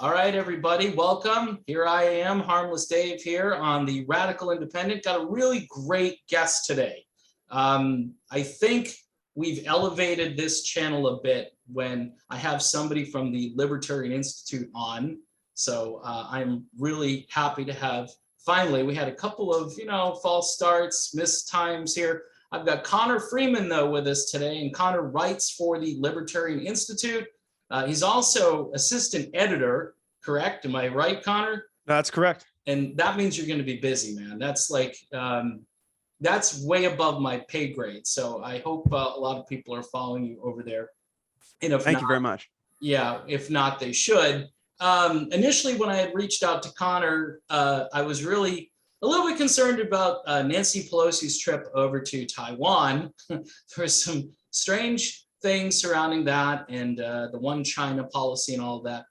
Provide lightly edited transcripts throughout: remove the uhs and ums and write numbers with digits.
All right, everybody, welcome. Here I am, Harmless Dave here on the Radical Independent. Got a really great guest today. I think we've elevated this channel a bit when I have somebody from the Libertarian Institute on. So I'm really happy to have, finally, we had a couple of, false starts, missed times here. I've got Connor Freeman, though, with us today, and Connor writes for the Libertarian Institute. He's also assistant editor, correct? Am I right, Connor? That's correct. And that means you're going to be busy, man. That's like, that's way above my pay grade. So I hope a lot of people are following you over there. And if Thank you very much. Yeah, if not, they should. Initially, when I had reached out to Connor, I was really a little bit concerned about Nancy Pelosi's trip over to Taiwan. There was some strange things surrounding that and the one China policy and all of that.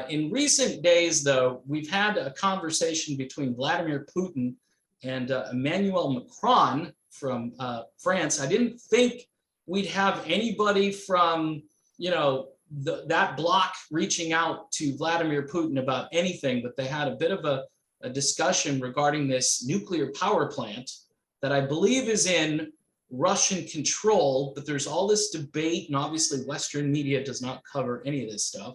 In recent days, though, we've had a conversation between Vladimir Putin and Emmanuel Macron from France. I didn't think we'd have anybody from, that bloc reaching out to Vladimir Putin about anything, but they had a bit of a discussion regarding this nuclear power plant that I believe is in Russian control, but there's all this debate, and obviously Western media does not cover any of this stuff.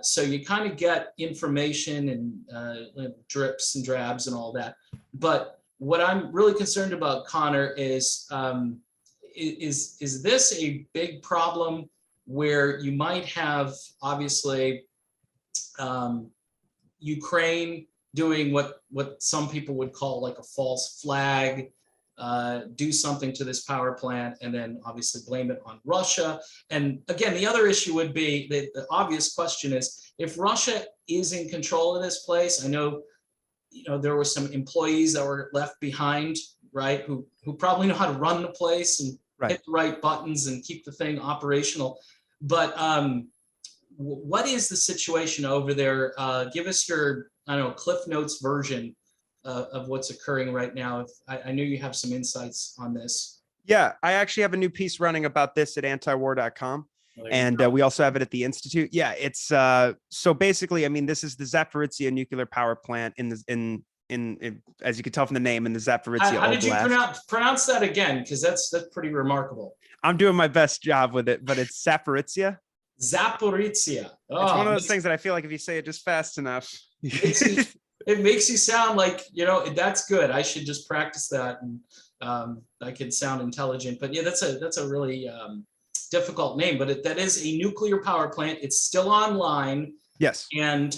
So you kind of get information and drips and drabs and all that. But what I'm really concerned about, Connor, is this a big problem where you might have, obviously, Ukraine doing what some people would call like a false flag, do something to this power plant, and then obviously blame it on Russia. And again, the other issue would be the obvious question is, if Russia is in control of this place, I know, there were some employees that were left behind, right, who probably know how to run the place and hit the right buttons and keep the thing operational. But what is the situation over there? Give us your, Cliff Notes version of what's occurring right now. I know you have some insights on this. Yeah, I actually have a new piece running about this at antiwar.com. And we also have it at the Institute. Yeah, it's so basically, this is the Zaporizhzhia nuclear power plant in as you can tell from the name, in the Zaporizhzhia. How did you pronounce that again? Because that's pretty remarkable. I'm doing my best job with it, but it's Zaporizhzhia. Zaporizhzhia. Oh, it's one of those things that I feel like if you say it just fast enough, it makes you sound like, that's good. I should just practice that, and I could sound intelligent. But yeah, that's a really difficult name. But that is a nuclear power plant. It's still online. Yes. And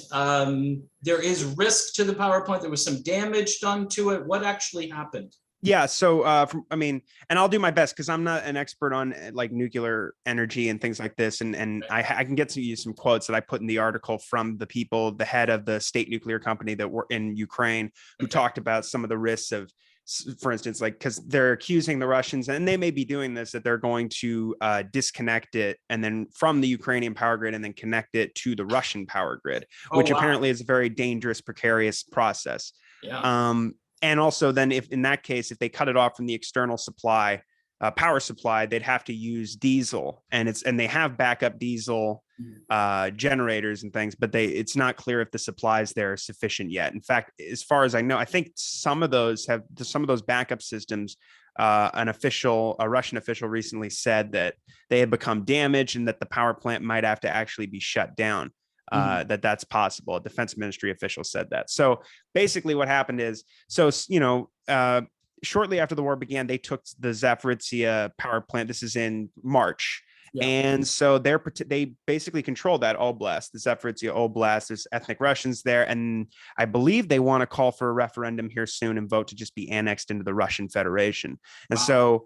there is risk to the power plant. There was some damage done to it. What actually happened? Yeah. So, and I'll do my best because I'm not an expert on like nuclear energy and things like this. And I can get to you some quotes that I put in the article from the people, the head of the state nuclear company that were in Ukraine, who talked about some of the risks of, for instance, like, because they're accusing the Russians, and they may be doing this, that they're going to disconnect it and then from the Ukrainian power grid and then connect it to the Russian power grid, which apparently is a very dangerous, precarious process. Yeah. And also then if in that case, if they cut it off from the external supply, power supply, they'd have to use diesel, and they have backup diesel generators and things, but it's not clear if the supplies there are sufficient yet. In fact, as far as I know, I think some of those backup systems, a Russian official recently said that they had become damaged and that the power plant might have to actually be shut down. That's possible. A defense ministry official said that. So basically what happened is, shortly after the war began, they took the Zaporizhzhia power plant. This is in March. Yeah. And so they basically control that Oblast, the Zaporizhzhia Oblast. There's ethnic Russians there. And I believe they want to call for a referendum here soon and vote to just be annexed into the Russian Federation. And so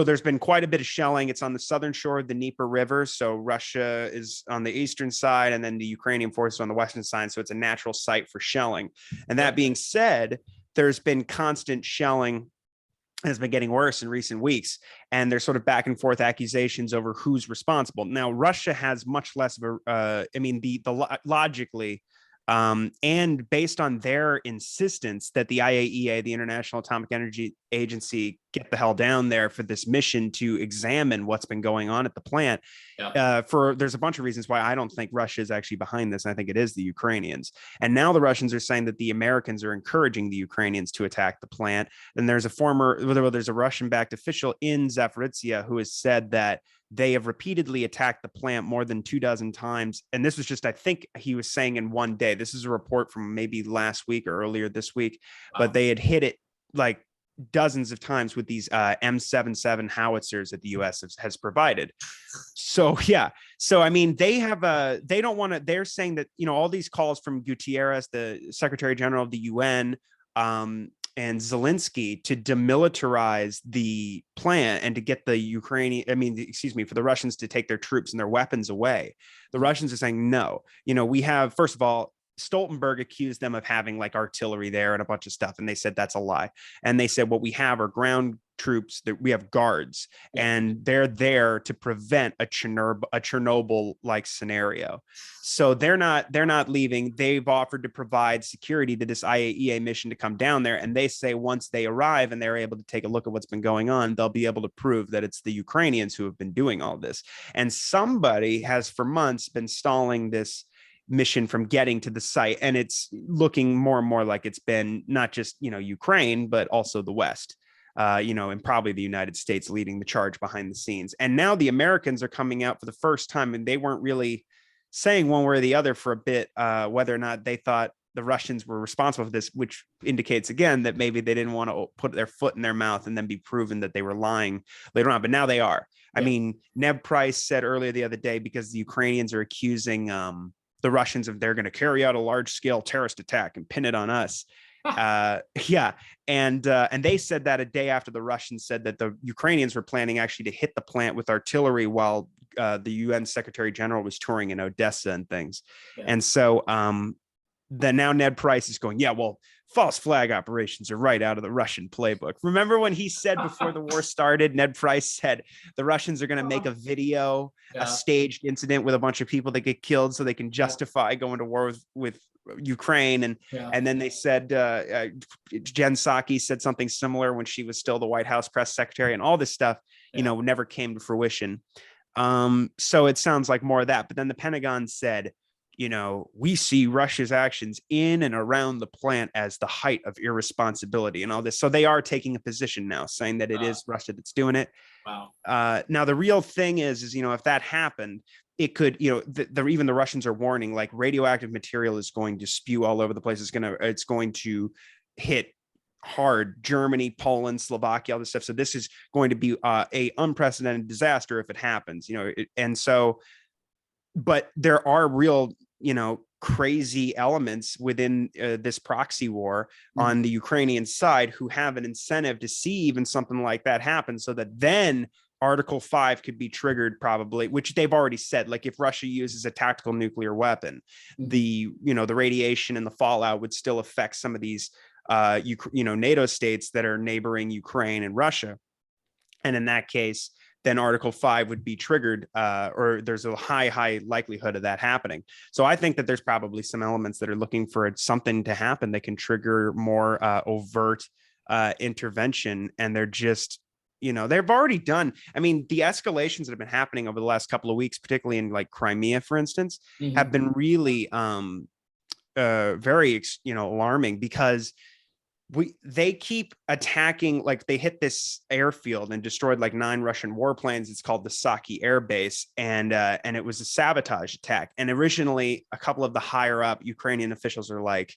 there's been quite a bit of shelling. It's on the southern shore of the Dnieper River. So Russia is on the eastern side, and then the Ukrainian forces on the western side. So it's a natural site for shelling. And that being said, there's been constant shelling has been getting worse in recent weeks. And there's sort of back and forth accusations over who's responsible. Now, Russia has much less of logically, And based on their insistence that the IAEA, the International Atomic Energy Agency, get the hell down there for this mission to examine what's been going on at the plant. Yeah. There's a bunch of reasons why I don't think Russia is actually behind this. And I think it is the Ukrainians. And now the Russians are saying that the Americans are encouraging the Ukrainians to attack the plant. And there's a Russian-backed official in Zaporizhzhia who has said that they have repeatedly attacked the plant more than 24 times. And this was just, I think he was saying in one day. This is a report from maybe last week or earlier this week, but they had hit it like dozens of times with these M77 howitzers that the US has provided. So, yeah. So, I mean, they don't want to, they're saying that, all these calls from Gutierrez, the Secretary General of the UN, and Zelensky to demilitarize the plant and to get the for the Russians to take their troops and their weapons away. The Russians are saying, no, we have, first of all, Stoltenberg accused them of having like artillery there and a bunch of stuff. And they said that's a lie. And they said what we have are ground troops, that we have guards, and they're there to prevent a Chernobyl like scenario. So they're not leaving. They've offered to provide security to this IAEA mission to come down there. And they say once they arrive and they're able to take a look at what's been going on, they'll be able to prove that it's the Ukrainians who have been doing all this. And somebody has for months been stalling this mission from getting to the site, and it's looking more and more like it's been not just Ukraine, but also the West, and probably the United States leading the charge behind the scenes. And now the Americans are coming out for the first time, and they weren't really saying one way or the other for a bit whether or not they thought the Russians were responsible for this, which indicates again that maybe they didn't want to put their foot in their mouth and then be proven that they were lying later on. But now they are. I mean, Neb Price said earlier the other day, because the Ukrainians are accusing the Russians of they're going to carry out a large scale terrorist attack and pin it on us. And they said that a day after the Russians said that the Ukrainians were planning actually to hit the plant with artillery while the UN Secretary General was touring in Odessa and things. And so then now Ned Price is going, false flag operations are right out of the Russian playbook. Remember when he said before the war started, Ned Price said the Russians are going to make a video, a staged incident with a bunch of people that get killed so they can justify going to war with Ukraine. And then they said, Jen Psaki said something similar when she was still the White House press secretary, and all this stuff, never came to fruition. So it sounds like more of that. But then the Pentagon said, we see Russia's actions in and around the plant as the height of irresponsibility and all this. So they are taking a position now saying that it is Russia that's doing it. Wow. Now, the real thing is, if that happened, it could, even the Russians are warning, like radioactive material is going to spew all over the place. It's going to hit hard Germany, Poland, Slovakia, all this stuff. So this is going to be a unprecedented disaster if it happens, but there are real, crazy elements within this proxy war on the Ukrainian side who have an incentive to see even something like that happen, so that then Article 5 could be triggered, probably, which they've already said, like if Russia uses a tactical nuclear weapon, the radiation and the fallout would still affect some of these NATO states that are neighboring Ukraine and Russia. And in that case, then Article 5 would be triggered, or there's a high likelihood of that happening. So I think that there's probably some elements that are looking for something to happen that can trigger more overt intervention. And they're just, they've already done. I mean, the escalations that have been happening over the last couple of weeks, particularly in like Crimea, for instance, have been really very, alarming, because they keep attacking. Like they hit this airfield and destroyed like 9 Russian warplanes. It's called the Saki Air Base, and it was a sabotage attack. And originally, a couple of the higher up Ukrainian officials are like,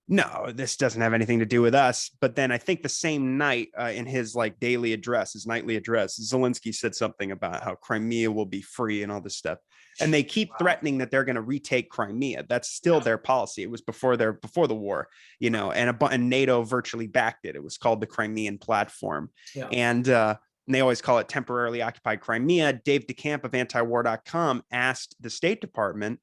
no, this doesn't have anything to do with us. But then I think the same night in his like nightly address, Zelensky said something about how Crimea will be free and all this stuff. And they keep threatening that they're going to retake Crimea. That's still their policy. It was before the war, and NATO virtually backed it. It was called the Crimean Platform. And they always call it temporarily occupied Crimea. Dave DeCamp of antiwar.com asked the State Department,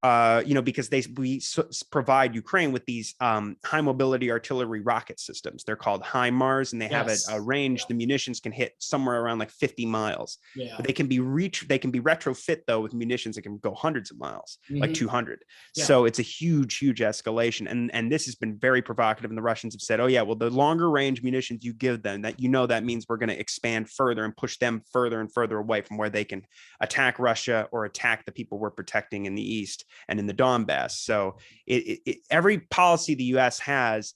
because we provide Ukraine with these high mobility artillery rocket systems. They're called HIMARS, and they have a range. The munitions can hit somewhere around like 50 miles. But they can be retrofit though with munitions that can go hundreds of miles, like 200. So it's a huge escalation, and this has been very provocative. And the Russians have said, oh yeah, well, the longer range munitions you give them, that means we're going to expand further and push them further and further away from where they can attack Russia or attack the people we're protecting in the east and in the Donbass. So every policy the U.S. has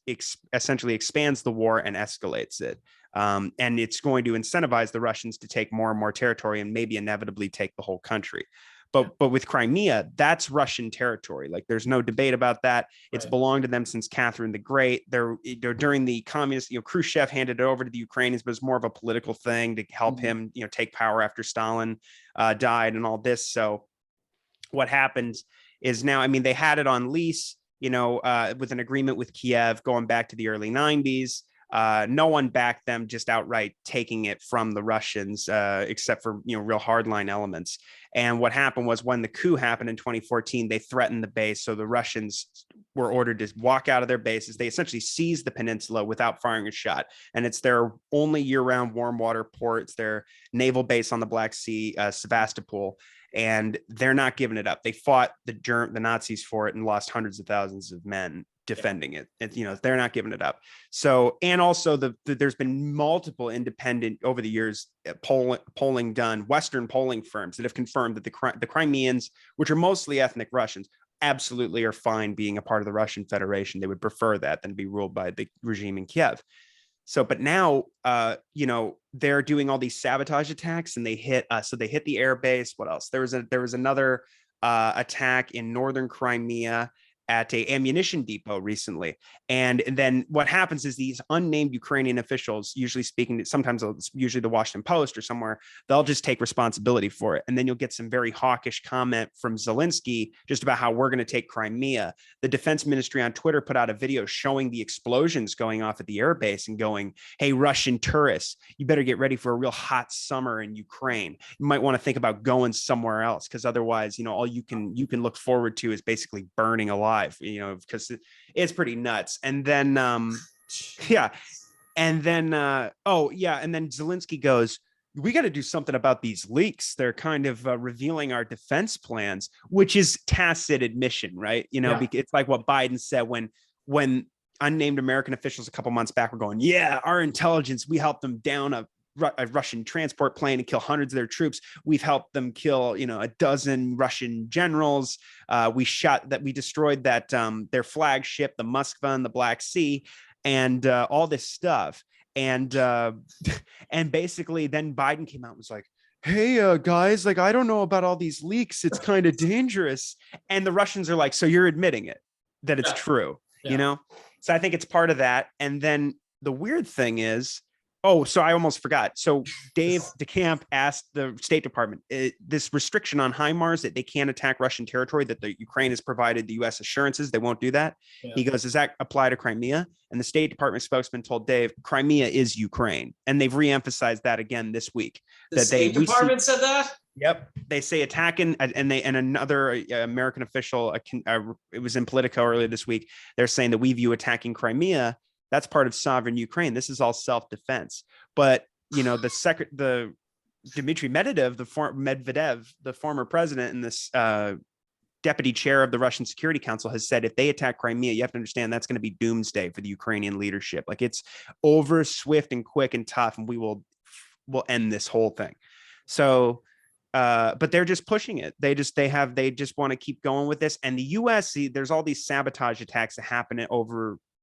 essentially expands the war and escalates it. And it's going to incentivize the Russians to take more and more territory and maybe inevitably take the whole country. But with Crimea, that's Russian territory. Like, there's no debate about that. It's belonged to them since Catherine the Great. They're during the communists, Khrushchev handed it over to the Ukrainians, but it was more of a political thing to help him, take power after Stalin died and all this. So what happens is now, I mean, they had it on lease, with an agreement with Kiev going back to the early 90s. No one backed them just outright taking it from the Russians, except for, real hardline elements. And what happened was, when the coup happened in 2014, they threatened the base. So the Russians were ordered to walk out of their bases. They essentially seized the peninsula without firing a shot. And it's their only year-round warm water port. It's their naval base on the Black Sea, Sevastopol. And they're not giving it up. They fought the Nazis for it and lost hundreds of thousands of men defending it. And, they're not giving it up. So, and also there's been multiple independent over the years polling done, Western polling firms that have confirmed that the Crimeans, which are mostly ethnic Russians, absolutely are fine being a part of the Russian Federation. They would prefer that than be ruled by the regime in Kiev. So, but now, they're doing all these sabotage attacks, and they hit the air base. What else? There was another attack in northern Crimea at a ammunition depot recently. And then what happens is, these unnamed Ukrainian officials, usually the Washington Post or somewhere, they'll just take responsibility for it. And then you'll get some very hawkish comment from Zelensky just about how we're going to take Crimea. The defense ministry on Twitter put out a video showing the explosions going off at the airbase and going, hey, Russian tourists, you better get ready for a real hot summer in Ukraine. You might want to think about going somewhere else, because otherwise, all you can look forward to is basically burning alive. Because it's pretty nuts. And then, and then Zelensky goes, we got to do something about these leaks. They're kind of revealing our defense plans, which is tacit admission, right? Because it's like what Biden said when unnamed American officials a couple months back were going, yeah, our intelligence, we helped them down a Russian transport plane and kill hundreds of their troops. We've helped them kill, a dozen Russian generals. We destroyed that their flagship, the Moskva, in the Black Sea, and all this stuff. And basically, then Biden came out and was like, hey, guys, like, I don't know about all these leaks. It's kind of dangerous. And the Russians are like, so you're admitting that it's true, So I think it's part of that. And then the weird thing is, so I almost forgot. So Dave DeCamp asked the State Department, this restriction on HIMARS, that they can't attack Russian territory, that the Ukraine has provided the U.S. assurances they won't do that. Yeah. He goes, does that apply to Crimea? And the State Department spokesman told Dave, Crimea is Ukraine. And they've reemphasized that again this week. The State Department said that? Yep. They say attacking, and another American official, it was in Politico earlier this week, they're saying that we view attacking Crimea, that's part of sovereign Ukraine. This is all self-defense. But, the Dmitry Medvedev, the former president and this deputy chair of the Russian Security Council, has said, if they attack Crimea, you have to understand that's going to be doomsday for the Ukrainian leadership. Like, it's over, swift and quick and tough, and we'll end this whole thing. So, but they're just pushing it. They just want to keep going with this. And the U.S., there's all these sabotage attacks that happen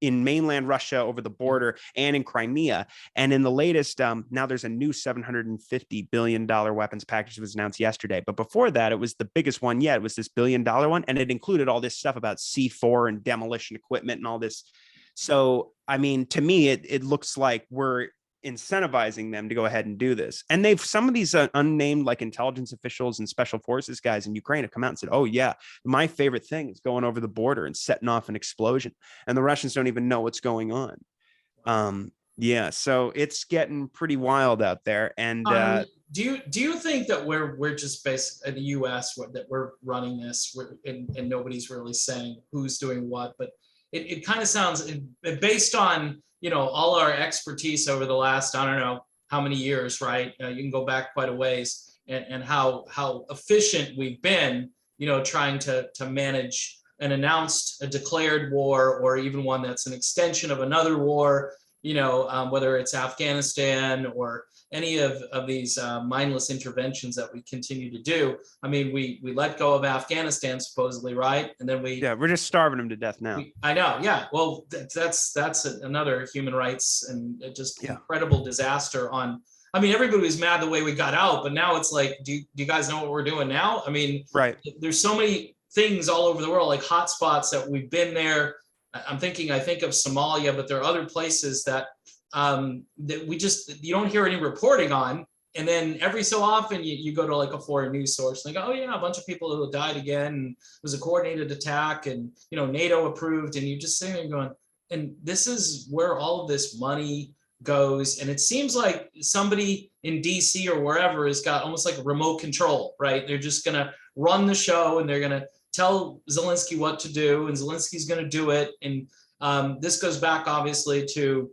in mainland Russia, over the border, and in Crimea. And in the latest, now there's a new $750 billion weapons package that was announced yesterday. But before that, it was the biggest one yet. It was this $1 billion one. And it included all this stuff about C4 and demolition equipment and all this. So, I mean, to me, it looks like we're incentivizing them to go ahead and do this. And some of these unnamed, like, intelligence officials and special forces guys in Ukraine have come out and said, oh yeah, my favorite thing is going over the border and setting off an explosion. And the Russians don't even know what's going on. Yeah, so it's getting pretty wild out there. And Do you think that we're just based in the U.S. that we're running this, and nobody's really saying who's doing what? But it kind of sounds based on all our expertise over the last, I don't know how many years, right? You can go back quite a ways, and how efficient we've been, trying to manage a declared war, or even one that's an extension of another war. Whether it's Afghanistan or any of these mindless interventions that we continue to do. I mean, we let go of Afghanistan supposedly, right? And then we're just starving them to death now. I know, yeah. Well, that's another human rights and just incredible disaster on. I mean, everybody was mad the way we got out, but now it's like, do you guys know what we're doing now? I mean, right. There's so many things all over the world, like hotspots that we've been there. I think of Somalia, but there are other places that that you don't hear any reporting on. And then every so often you go to like a foreign news source and they go, oh yeah, a bunch of people who died again. And it was a coordinated attack, and NATO approved, and you just sitting there going, and this is where all of this money goes. And it seems like somebody in DC or wherever has got almost like a remote control, right? They're just gonna run the show, and they're gonna tell Zelensky what to do, and Zelensky's going to do it. And this goes back, obviously, to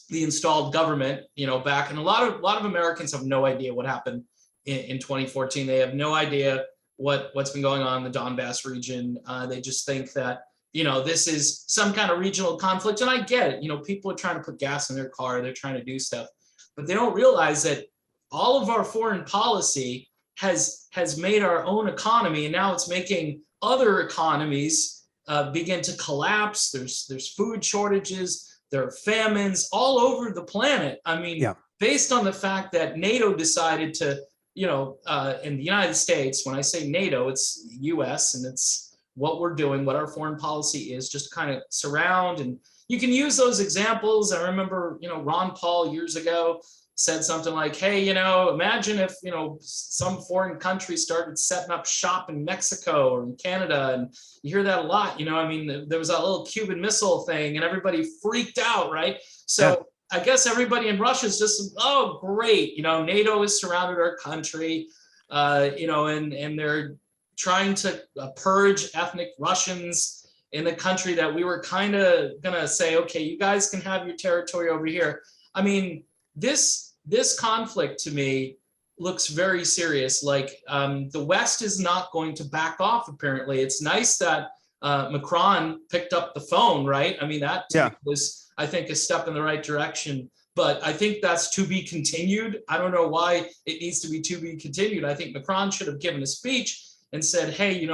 the installed government. Back, and a lot of Americans have no idea what happened in 2014. They have no idea what's been going on in the Donbass region. They just think that this is some kind of regional conflict, and I get it. People are trying to put gas in their car, they're trying to do stuff, but they don't realize that all of our foreign policy has made our own economy, and now it's making other economies begin to collapse. There's food shortages, there are famines all over the planet. I mean, based on the fact that NATO decided to, in the United States, when I say NATO, it's US, and it's what we're doing, what our foreign policy is, just kind of surround. And you can use those examples. I remember, Ron Paul years ago said something like, hey, imagine if, some foreign country started setting up shop in Mexico or in Canada. And you hear that a lot, I mean, there was that little Cuban Missile thing and everybody freaked out, right? So I guess everybody in Russia is just, oh, great. NATO has surrounded our country, and they're trying to purge ethnic Russians in the country that we were kind of going to say, okay, you guys can have your territory over here. I mean, this conflict to me looks very serious. Like the West is not going to back off. Apparently, it's nice that Macron picked up the phone, right? I mean, that was, I think, a step in the right direction. But I think that's to be continued. I don't know why it needs to be continued. I think Macron should have given a speech and said, hey,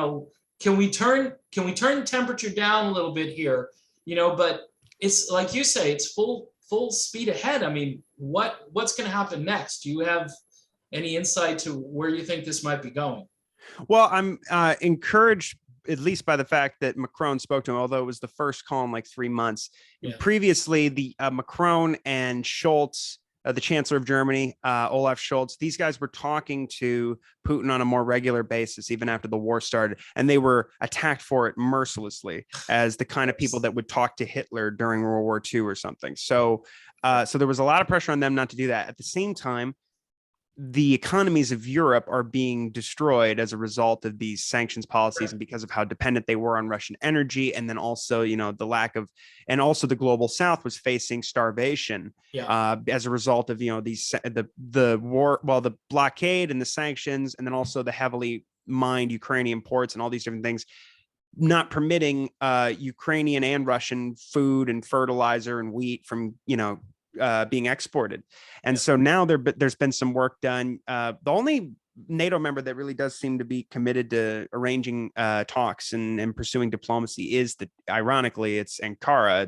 can we turn temperature down a little bit here? But it's like you say, it's full speed ahead. I mean, what's going to happen next? Do you have any insight to where you think this might be going? Well, I'm encouraged, at least by the fact that Macron spoke to him, although it was the first call in like 3 months. Previously, the Macron and Scholz, the Chancellor of Germany, Olaf Scholz, these guys were talking to Putin on a more regular basis, even after the war started, and they were attacked for it mercilessly as the kind of people that would talk to Hitler during World War II or something. So there was a lot of pressure on them not to do that. At the same time, the economies of Europe are being destroyed as a result of these sanctions policies, and because of how dependent they were on Russian energy. And then also, the lack of, and also the global South was facing starvation as a result of, the war, the blockade and the sanctions, and then also the heavily mined Ukrainian ports and all these different things, not permitting Ukrainian and Russian food and fertilizer and wheat from, being exported. And so now there's been some work done. The only NATO member that really does seem to be committed to arranging talks and pursuing diplomacy is ironically, it's Ankara,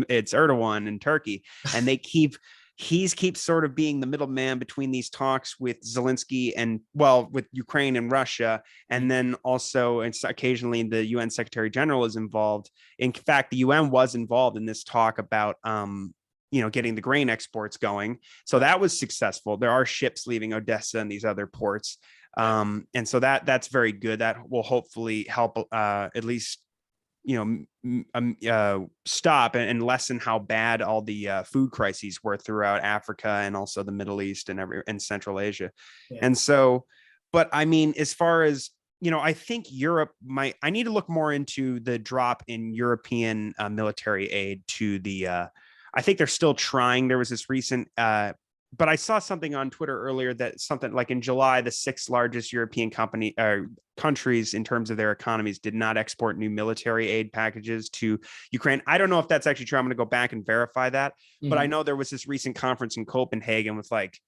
it's Erdogan in Turkey, and he keeps sort of being the middleman between these talks with Zelensky and, with Ukraine and Russia. And then also, it's occasionally the UN Secretary General is involved. In fact, the UN was involved in this talk about getting the grain exports going. So that was successful. There are ships leaving Odessa and these other ports. And so that's very good. That will hopefully help at least stop and lessen how bad all the food crises were throughout Africa and also the Middle East and Central Asia. Yeah. And so, but I mean, as far as, I think Europe I need to look more into the drop in European military aid to I think they're still trying. There was this recent, but I saw something on Twitter earlier that something like in July, the 6 largest European countries in terms of their economies did not export new military aid packages to Ukraine. I don't know if that's actually true. I'm going to go back and verify that. But I know there was this recent conference in Copenhagen with like,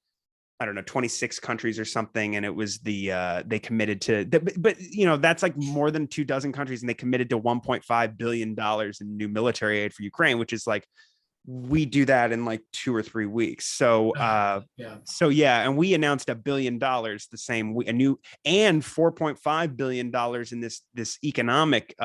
I don't know, 26 countries or something. And it was they committed to, but that's like more than 24 countries. And they committed to $1.5 billion in new military aid for Ukraine, which is like, we do that in like 2 or 3 weeks. So, and we announced $1 billion the same week, and $4.5 billion in this economic,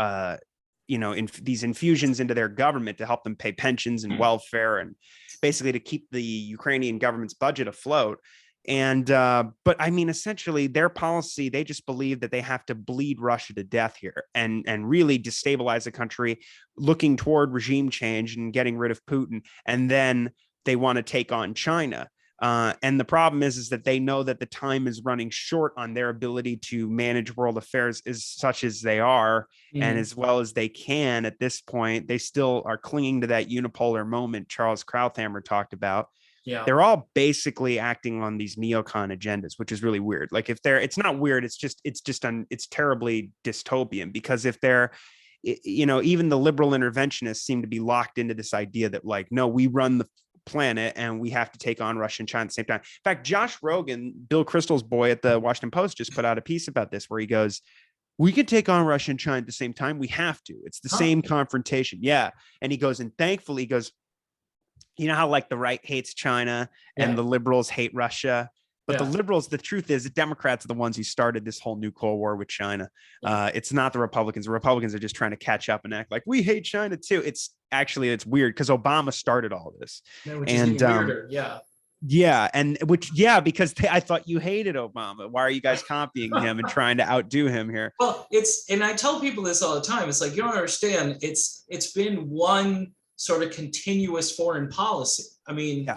these infusions into their government to help them pay pensions and welfare and basically to keep the Ukrainian government's budget afloat. And but I mean, essentially their policy, they just believe that they have to bleed Russia to death here and really destabilize the country, looking toward regime change and getting rid of Putin. And then they want to take on China. And the problem is that they know that the time is running short on their ability to manage world affairs as such as they are, and as well as they can at this point. They still are clinging to that unipolar moment Charles Krauthammer talked about. Yeah. They're all basically acting on these neocon agendas, which is really weird. Like it's not weird. It's terribly dystopian, because if they're, even the liberal interventionists seem to be locked into this idea that like, no, we run the planet and we have to take on Russia and China at the same time. In fact, Josh Rogan, Bill Kristol's boy at the Washington Post, just put out a piece about this where he goes, we can take on Russia and China at the same time. We have to. It's the same confrontation. Yeah. And he goes, and thankfully he goes, you know how like the right hates China and the liberals hate Russia, but the liberals, the truth is the Democrats are the ones who started this whole new Cold War with China. It's not the Republicans. The Republicans are just trying to catch up and act like we hate China too. It's weird because Obama started all this. Which is even weirder. Because I thought you hated Obama. Why are you guys copying him and trying to outdo him here? Well, and I tell people this all the time. It's like, you don't understand. It's been one sort of continuous foreign policy. I mean,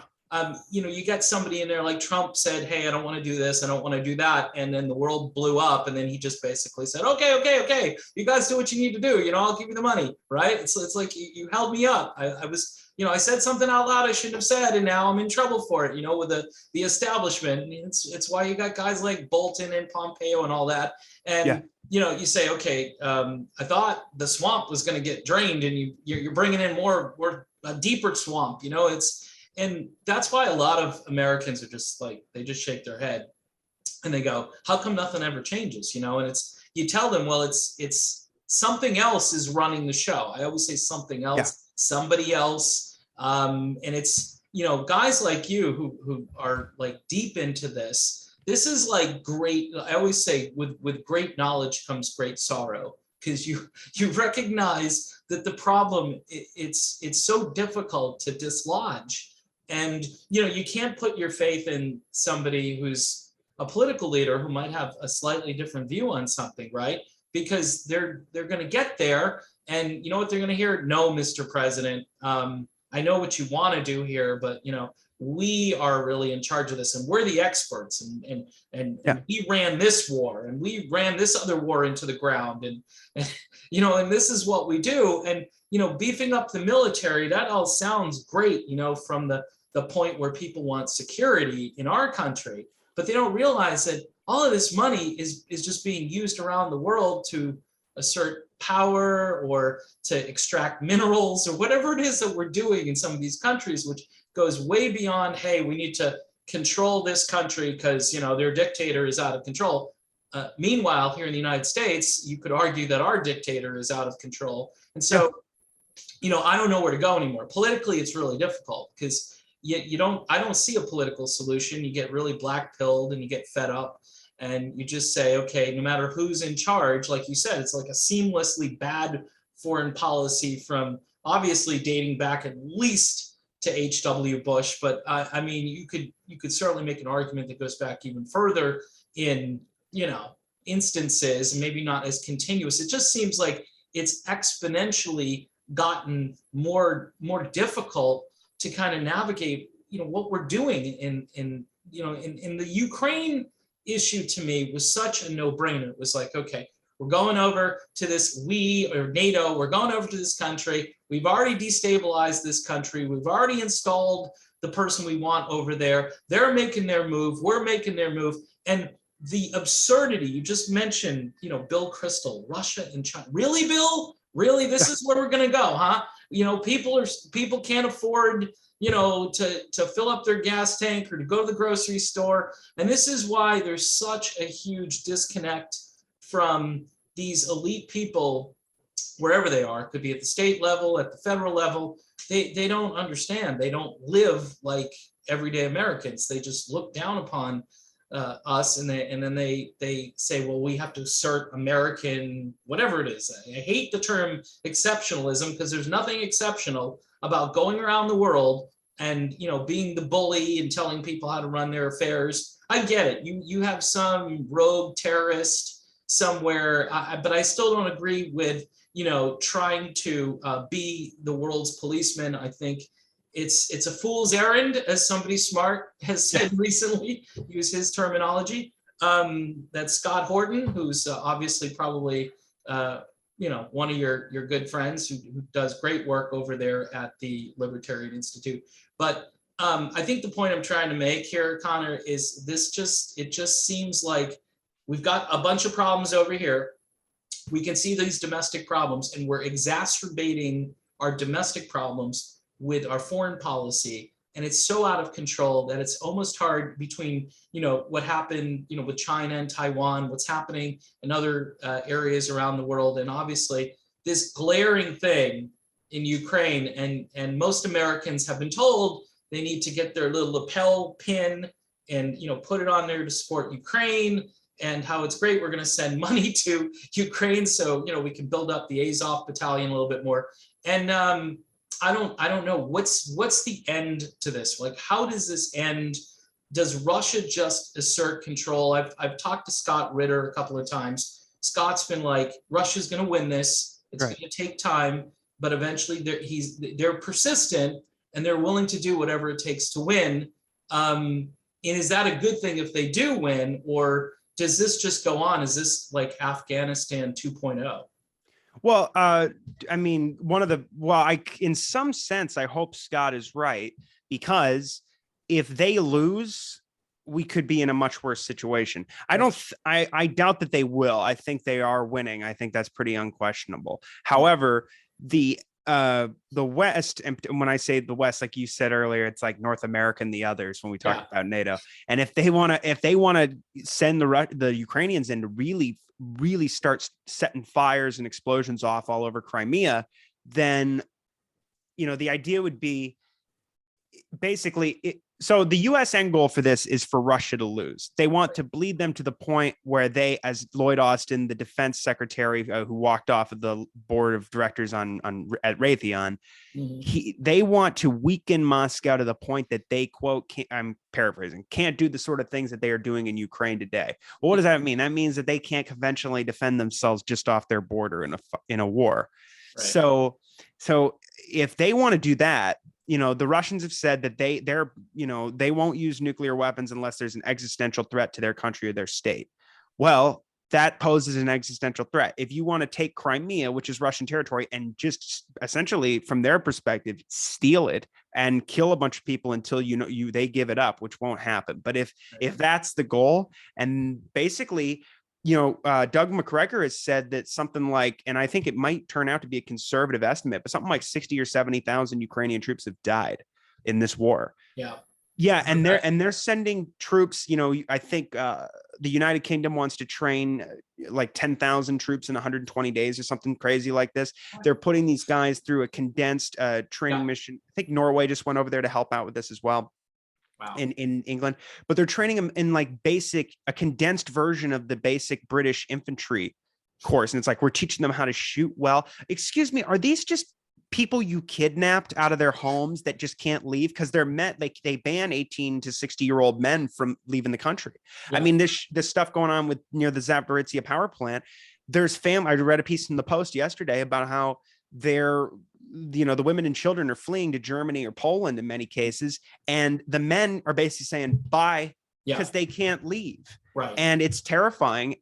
you get somebody in there like Trump said, hey, I don't want to do this, I don't want to do that. And then the world blew up. And then he just basically said, okay, you guys do what you need to do. I'll give you the money, right? It's like you held me up. I was, I said something out loud I shouldn't have said, and now I'm in trouble for it, with the establishment. It's why you got guys like Bolton and Pompeo and all that. And you say, okay, I thought the swamp was going to get drained, and you're bringing in a deeper swamp. And that's why a lot of Americans are just like, they just shake their head and they go, how come nothing ever changes? And you tell them, well, it's something else is running the show. I always say something else, somebody else. And it's, guys like you who are like deep into this. This is like great. I always say with great knowledge comes great sorrow, because you recognize that the problem, it's so difficult to dislodge. And, you can't put your faith in somebody who's a political leader who might have a slightly different view on something, right? Because they're going to get there, and you know what they're going to hear? No, Mr. President, I know what you want to do here, but, we are really in charge of this, and we're the experts, and we ran this war, and we ran this other war into the ground, and and this is what we do. And, beefing up the military, that all sounds great, from the point where people want security in our country, but they don't realize that all of this money is just being used around the world to assert power or to extract minerals or whatever it is that we're doing in some of these countries, which goes way beyond, hey, we need to control this country because, their dictator is out of control. Meanwhile, here in the United States, you could argue that our dictator is out of control. And so, I don't know where to go anymore. Politically, it's really difficult because I don't see a political solution. You get really black-pilled and you get fed up, and you just say, okay, no matter who's in charge, like you said, it's like a seamlessly bad foreign policy from obviously dating back at least to H.W. Bush. But I mean, you could certainly make an argument that goes back even further in, instances, and maybe not as continuous. It just seems like it's exponentially gotten more difficult to kind of navigate, what we're doing in the Ukraine issue. To me, was such a no-brainer. It was like, okay, we're going over to this, NATO, we're going over to this country. We've already destabilized this country. We've already installed the person we want over there. They're making their move. We're making their move. And the absurdity, you just mentioned, Bill Kristol, Russia and China. Really, Bill? Really? This is where we're going to go, huh? People can't afford, to fill up their gas tank or to go to the grocery store. And this is why there's such a huge disconnect from these elite people, wherever they are. It could be at the state level, at the federal level. They don't understand. They don't live like everyday Americans. They just look down upon us, and then they say, well, we have to assert American, whatever it is. I hate the term exceptionalism, because there's nothing exceptional about going around the world and being the bully and telling people how to run their affairs. I get it. You have some rogue terrorist somewhere, but I still don't agree with trying to be the world's policeman. I think it's a fool's errand, as somebody smart has said recently. Use his terminology. That's Scott Horton, who's obviously probably one of your good friends who does great work over there at the Libertarian Institute. But I think the point I'm trying to make here, Connor, is it just seems like we've got a bunch of problems over here. We can see these domestic problems, and we're exacerbating our domestic problems with our foreign policy. And it's so out of control that it's almost hard between, what happened, with China and Taiwan, what's happening in other areas around the world. And obviously this glaring thing in Ukraine, and most Americans have been told they need to get their little lapel pin and, put it on there to support Ukraine, and how it's great. We're going to send money to Ukraine so, we can build up the Azov battalion a little bit more. And I don't know what's the end to this. Like, how does this end? Does Russia just assert control? I've talked to Scott Ritter a couple of times. Scott's been like, Russia's going to win this. It's right. going to take time, but eventually they're persistent, and they're willing to do whatever it takes to win. And is that a good thing if they do win, or does this just go on? Is this like Afghanistan 2.0? Well, I mean, in some sense, I hope Scott is right, because if they lose, we could be in a much worse situation. I doubt that they will. I think they are winning. I think that's pretty unquestionable. However, the West, and when I say the West, like you said earlier, it's like North America and the others when we talk about NATO. And if they want to send the Ukrainians in to really start setting fires and explosions off all over Crimea, then the idea would be basically so the US end goal for this is for Russia to lose. They want to bleed them to the point where they, as Lloyd Austin, the defense secretary who walked off of the board of directors at Raytheon, they want to weaken Moscow to the point that they, quote, I'm paraphrasing, can't do the sort of things that they are doing in Ukraine today. Well, what does that mean? That means that they can't conventionally defend themselves just off their border in a war. Right. So if they want to do that, the Russians have said that they won't use nuclear weapons unless there's an existential threat to their country or their state. Well, that poses an existential threat. If you want to take Crimea, which is Russian territory, and just essentially from their perspective, steal it and kill a bunch of people until they give it up, which won't happen. But if that's the goal, and basically, Doug McGregor has said that something like, and I think it might turn out to be a conservative estimate, but something like 60 or 70,000 Ukrainian troops have died in this war. Yeah. And they're sending troops, I think the United Kingdom wants to train like 10,000 troops in 120 days or something crazy like this. They're putting these guys through a condensed training mission. I think Norway just went over there to help out with this as well. Wow. In England, but they're training them in like a condensed version of the basic British infantry course. And it's like, we're teaching them how to shoot well. Excuse me, are these just people you kidnapped out of their homes that just can't leave? Because they ban 18 to 60-year-old men from leaving the country. Yeah. I mean, this stuff going on with near the Zaporizhzhia power plant, I read a piece in the Post yesterday about how they're, the women and children are fleeing to Germany or Poland in many cases, and the men are basically saying bye because they can't leave. Right. And it's terrifying.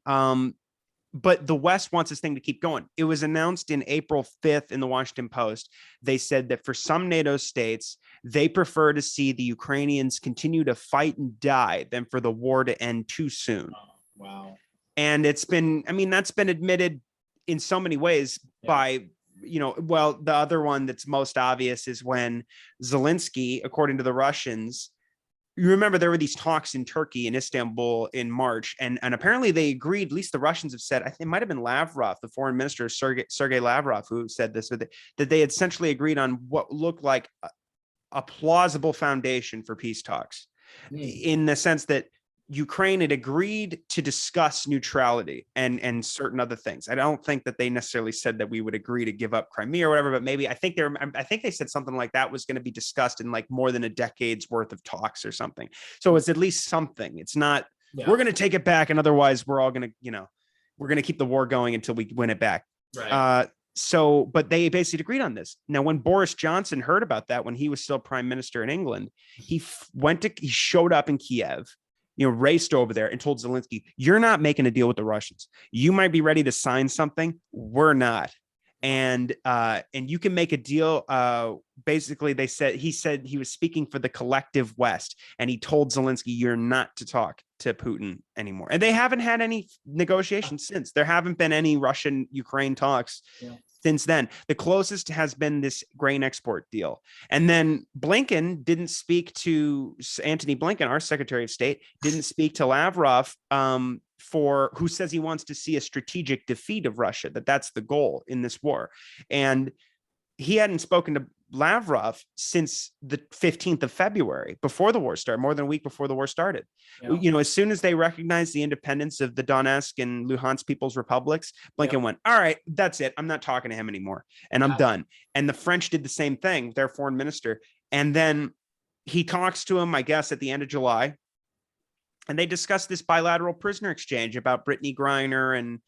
But the West wants this thing to keep going. It was announced in April 5th in the Washington Post. They said that for some NATO states, they prefer to see the Ukrainians continue to fight and die than for the war to end too soon. Wow. And that's been admitted in so many ways by, the other one that's most obvious is when Zelensky, according to the Russians, you remember there were these talks in Turkey, in Istanbul in March, and apparently they agreed, at least the Russians have said, I think it might have been Lavrov, the foreign minister, Sergei Lavrov, who said this, that they had essentially agreed on what looked like a plausible foundation for peace talks, in the sense that Ukraine had agreed to discuss neutrality and certain other things. I don't think that they necessarily said that we would agree to give up Crimea or whatever, but maybe I think they said something like that was going to be discussed in like more than a decade's worth of talks or something. So it's at least something. It's not, we're going to take it back, and otherwise we're all going to, we're going to keep the war going until we win it back. Right. But they basically agreed on this. Now, when Boris Johnson heard about that, when he was still prime minister in England, he showed up in Kiev, raced over there and told Zelensky, you're not making a deal with the Russians. You might be ready to sign something. We're not. And you can make a deal. Basically, he said he was speaking for the collective West, and he told Zelensky, you're not to talk to Putin anymore. And they haven't had any negotiations since. There haven't been any Russian-Ukraine talks since then. The closest has been this grain export deal. And then Antony Blinken, our Secretary of State, didn't speak to Lavrov, who says he wants to see a strategic defeat of Russia, that's the goal in this war. And he hadn't spoken to Lavrov since the 15th of February, before the war started, more than a week before the war started. As soon as they recognized the independence of the Donetsk and Luhansk People's Republics, Blinken went, all right, that's it. I'm not talking to him anymore, and I'm done. And the French did the same thing, their foreign minister. And then he talks to him, I guess, at the end of July. And they discussed this bilateral prisoner exchange about Brittany Griner and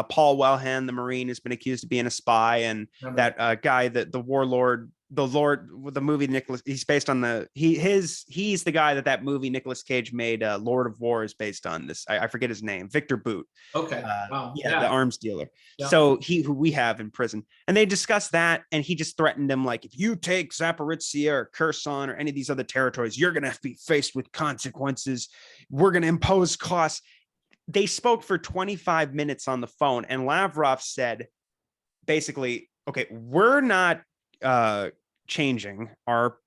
Paul Wellhen, the Marine who's been accused of being a spy, and that guy, the warlord, the movie he's based on he's the guy that movie Nicolas Cage made, Lord of War, is based on. This I forget his name, Victor Boot. Okay. Wow. The arms dealer. So who we have in prison, and they discussed that, and he just threatened him, like, if you take Zaporizhia or Kherson or any of these other territories, you're going to be faced with consequences. We're going to impose costs. They spoke for 25 minutes on the phone, and Lavrov said, basically, okay, we're not changing our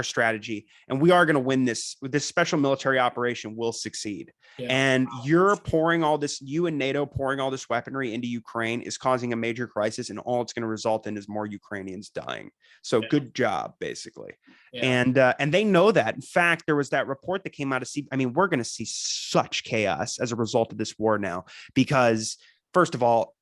strategy, and we are going to win this special military operation will succeed. And you and NATO pouring all this weaponry into Ukraine is causing a major crisis, and all it's going to result in is more Ukrainians dying. So good job, basically. And they know that. In fact, there was that report that came out of we're going to see such chaos as a result of this war now, because first of all,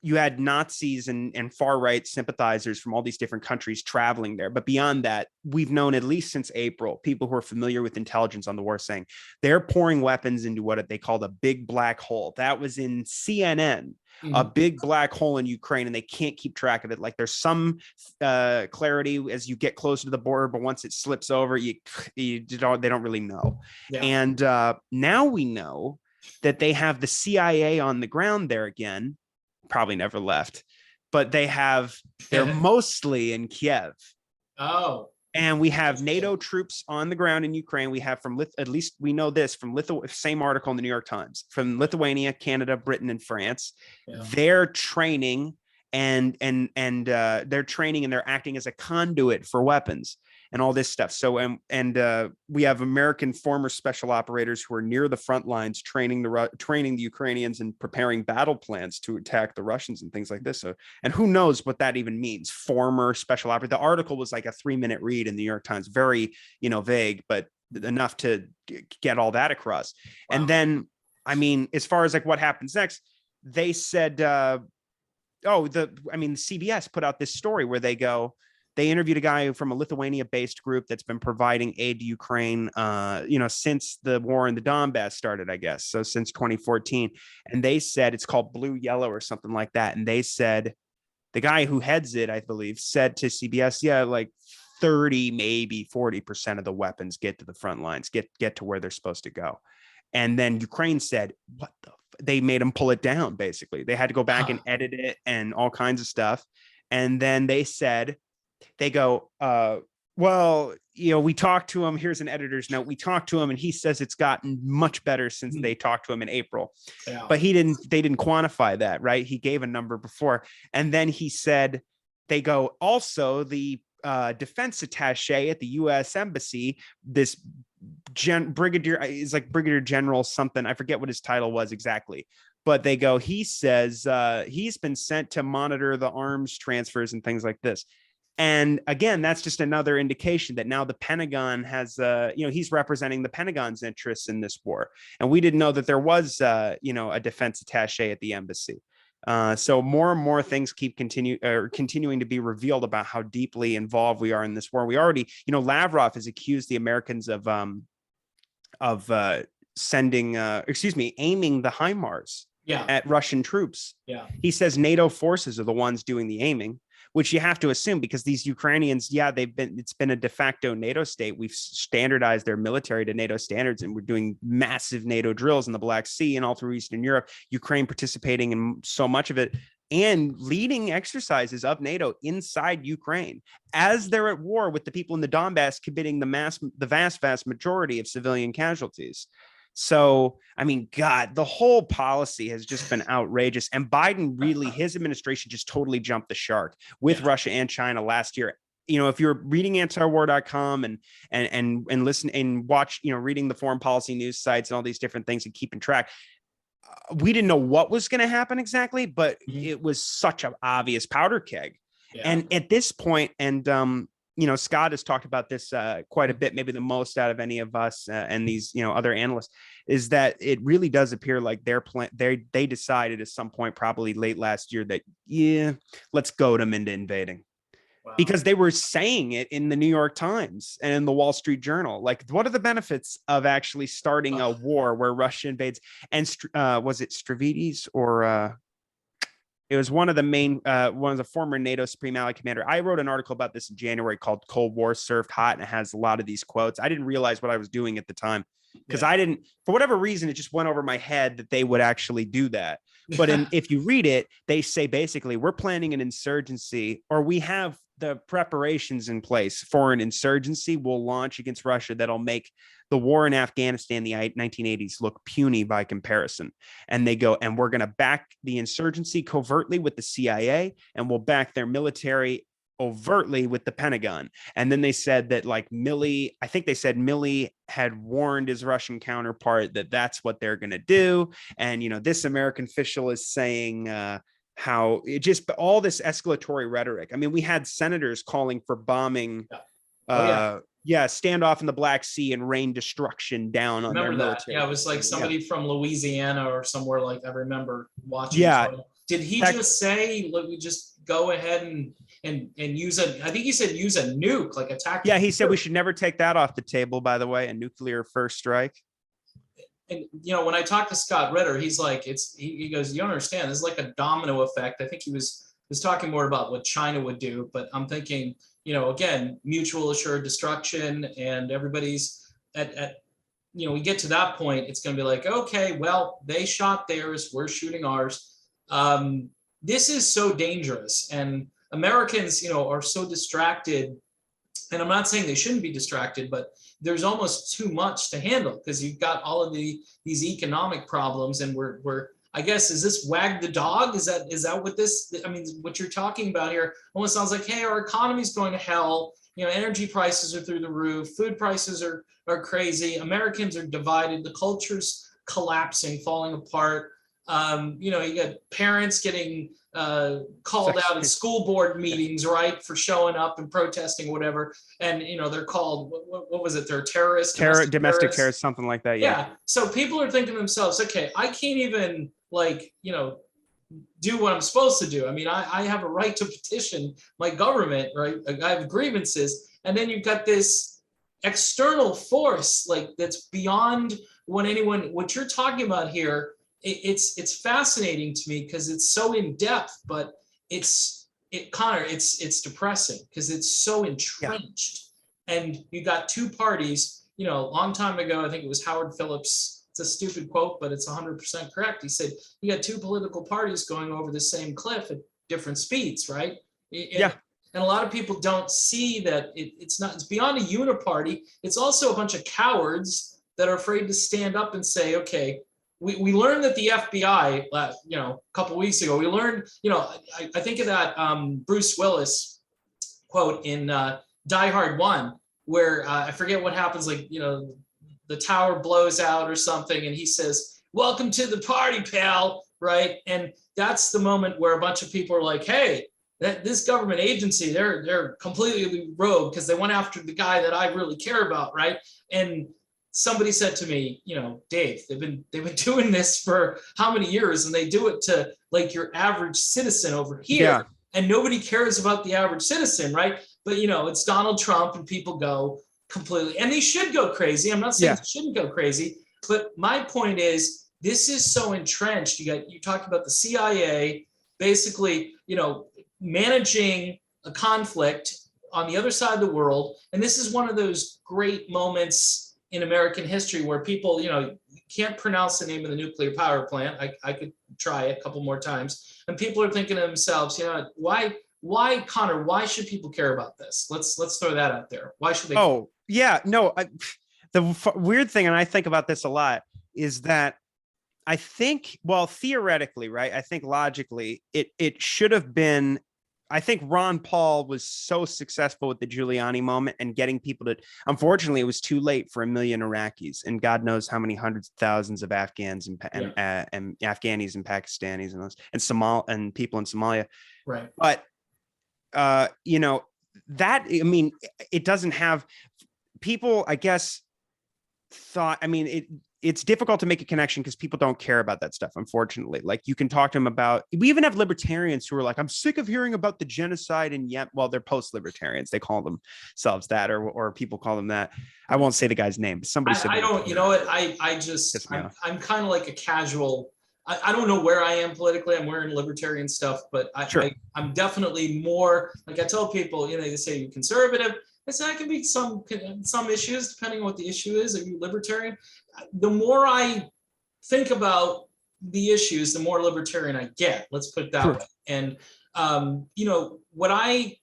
you had Nazis and far-right sympathizers from all these different countries traveling there. But beyond that, we've known, at least since April, people who are familiar with intelligence on the war saying they're pouring weapons into what they call the big black hole. That was in CNN, a big black hole in Ukraine, and they can't keep track of it. Like, there's some clarity as you get closer to the border, but once it slips over, they don't really know. And now we know that they have the CIA on the ground there again. Probably never left, but they're mostly in Kiev. Oh. And we have NATO troops on the ground in Ukraine. We have at least we know this from same article in the New York Times, from Lithuania, Canada, Britain, and France. They're training and they're training, and they're acting as a conduit for weapons and all this stuff. So we have American former special operators who are near the front lines training the Ukrainians and preparing battle plans to attack the Russians and things like this. So, and who knows what that even means? Former special operator. The article was like a 3-minute read in the New York Times, very vague, but enough to get all that across. Wow. And then, as far as like what happens next, they said, the CBS put out this story where they go, They interviewed a guy from a Lithuania-based group that's been providing aid to Ukraine, since the war in the Donbass started, I guess. So since 2014. And they said it's called Blue Yellow or something like that. And they said, the guy who heads it, I believe, said to CBS, yeah, like 30, maybe 40% of the weapons get to the front lines, get to where they're supposed to go. And then Ukraine said, what the they made them pull it down. Basically, they had to go back and edit it and all kinds of stuff. And then they said, they go, well, we talked to him. Here's an editor's note. We talked to him and he says it's gotten much better since they talked to him in April. Yeah. But they didn't quantify that, right? He gave a number before. And then he said, they go, also the defense attaché at the U.S. embassy, this brigadier is like brigadier general something. I forget what his title was exactly. But they go, he says he's been sent to monitor the arms transfers and things like this. And again, that's just another indication that now the Pentagon has, he's representing the Pentagon's interests in this war. And we didn't know that there was, a defense attaché at the embassy. So more and more things keep continuing to be revealed about how deeply involved we are in this war. We already, Lavrov has accused the Americans of aiming the HIMARS at Russian troops. Yeah. He says NATO forces are the ones doing the aiming, which you have to assume because these Ukrainians, it's been a de facto NATO state. We've standardized their military to NATO standards, and we're doing massive NATO drills in the Black Sea and all through Eastern Europe, Ukraine participating in so much of it and leading exercises of NATO inside Ukraine as they're at war with the people in the Donbass, committing the vast majority of civilian casualties. So, I mean, God, the whole policy has just been outrageous. And Biden really, his administration just totally jumped the shark with Russia and China last year. If you're reading antiwar.com and listen and watch, reading the foreign policy news sites and all these different things and keeping track, we didn't know what was going to happen exactly, but it was such an obvious powder keg. Yeah. And at this point, Scott has talked about this quite a bit, maybe the most out of any of us and these, other analysts, is that it really does appear like their plan. They decided at some point, probably late last year, that let's goad them into invading. Wow. Because they were saying it in the New York Times and in the Wall Street Journal. Like, what are the benefits of actually starting a war where Russia invades? And was it Stavridis or? It was one of the former NATO Supreme Allied Commander. I wrote an article about this in January called Cold War Served Hot, and it has a lot of these quotes. I didn't realize what I was doing at the time because I didn't, for whatever reason, it just went over my head that they would actually do that. But if you read it, they say basically we're planning an insurgency, or we have the preparations in place for an insurgency we'll launch against Russia that'll make the war in Afghanistan, the 1980s, look puny by comparison. And they go, and we're going to back the insurgency covertly with the CIA, and we'll back their military overtly with the Pentagon. And then they said that Milley had warned his Russian counterpart that that's what they're going to do. And, this American official is saying, how it just all this escalatory rhetoric. I mean, we had senators calling for bombing, standoff in the Black Sea and rain destruction down on their military. Yeah, it was like somebody from Louisiana or somewhere like I remember watching. Yeah. Did he just say, let me just go ahead and use I think he said use a nuke, like attack. Yeah, he said we should never take that off the table, by the way, a nuclear first strike. And when I talked to Scott Ritter, he's like, he goes, you don't understand, this is like a domino effect. I think he was talking more about what China would do, but I'm thinking, again, mutual assured destruction, and everybody's at we get to that point, it's going to be like, okay, well, they shot theirs, we're shooting ours. This is so dangerous, and Americans, are so distracted. And I'm not saying they shouldn't be distracted, but there's almost too much to handle because you've got all of these economic problems, and we're I guess, is this wag the dog? Is that what this? I mean, what you're talking about here almost sounds like, hey, our economy's going to hell. Energy prices are through the roof. Food prices are crazy. Americans are divided. The culture's collapsing, falling apart. You got parents getting called out at school board meetings, right, for showing up and protesting, whatever. And they're called, what was it? They're terrorists, domestic terrorists, something like that. Yeah. So people are thinking to themselves, okay, I can't even do what I'm supposed to do. I mean, I have a right to petition my government, right? I have grievances. And then you've got this external force like that's beyond what you're talking about here. It's fascinating to me because it's so in depth, but Connor, it's depressing because it's so entrenched. And you got two parties, a long time ago, I think it was Howard Phillips. It's a stupid quote, but it's 100% correct. He said, you got two political parties going over the same cliff at different speeds, right? And a lot of people don't see that it's beyond a uniparty. It's also a bunch of cowards that are afraid to stand up and say, okay, we learned that the FBI, a couple of weeks ago, we learned, I think of that Bruce Willis quote in Die Hard 1, where I forget what happens, like, the tower blows out or something, and he says, "Welcome to the party, pal," right? And that's the moment where a bunch of people are like, hey, this government agency, they're completely rogue because they went after the guy that I really care about, right? And somebody said to me, Dave, they've been doing this for how many years, and they do it to like your average citizen over here, and nobody cares about the average citizen, right? But it's Donald Trump, and people go completely, and they should go crazy. I'm not saying they shouldn't go crazy, but my point is this is so entrenched. You talked about the CIA basically, managing a conflict on the other side of the world, and this is one of those great moments in American history where people, can't pronounce the name of the nuclear power plant. I could try it a couple more times, and people are thinking to themselves, why, Connor? Why should people care about this? Let's throw that out there. Why should they? Oh, yeah, no. The weird thing, and I think about this a lot, is that I think, well, theoretically, right? I think logically, it should have been. I think Ron Paul was so successful with the Giuliani moment and getting people to. Unfortunately, it was too late for 1 million Iraqis, and God knows how many hundreds of thousands of Afghans and Afghanis and Pakistanis and people in Somalia. Right. But that, I mean, it doesn't have people, I guess, thought, I mean, it's difficult to make a connection because people don't care about that stuff, unfortunately. Like, you can talk to them about, we even have libertarians who are like, I'm sick of hearing about the genocide in Yemen. Well, they're post-libertarians. They call themselves that, or people call them that. I won't say the guy's name, but somebody said, I don't, I'm kind of like a casual, I don't know where I am politically. I'm wearing libertarian stuff, but I'm definitely more, like I tell people, they say you're conservative. I say I can be some issues, depending on what the issue is. Are you libertarian? The more I think about the issues, the more libertarian I get. Let's put it that way. And what I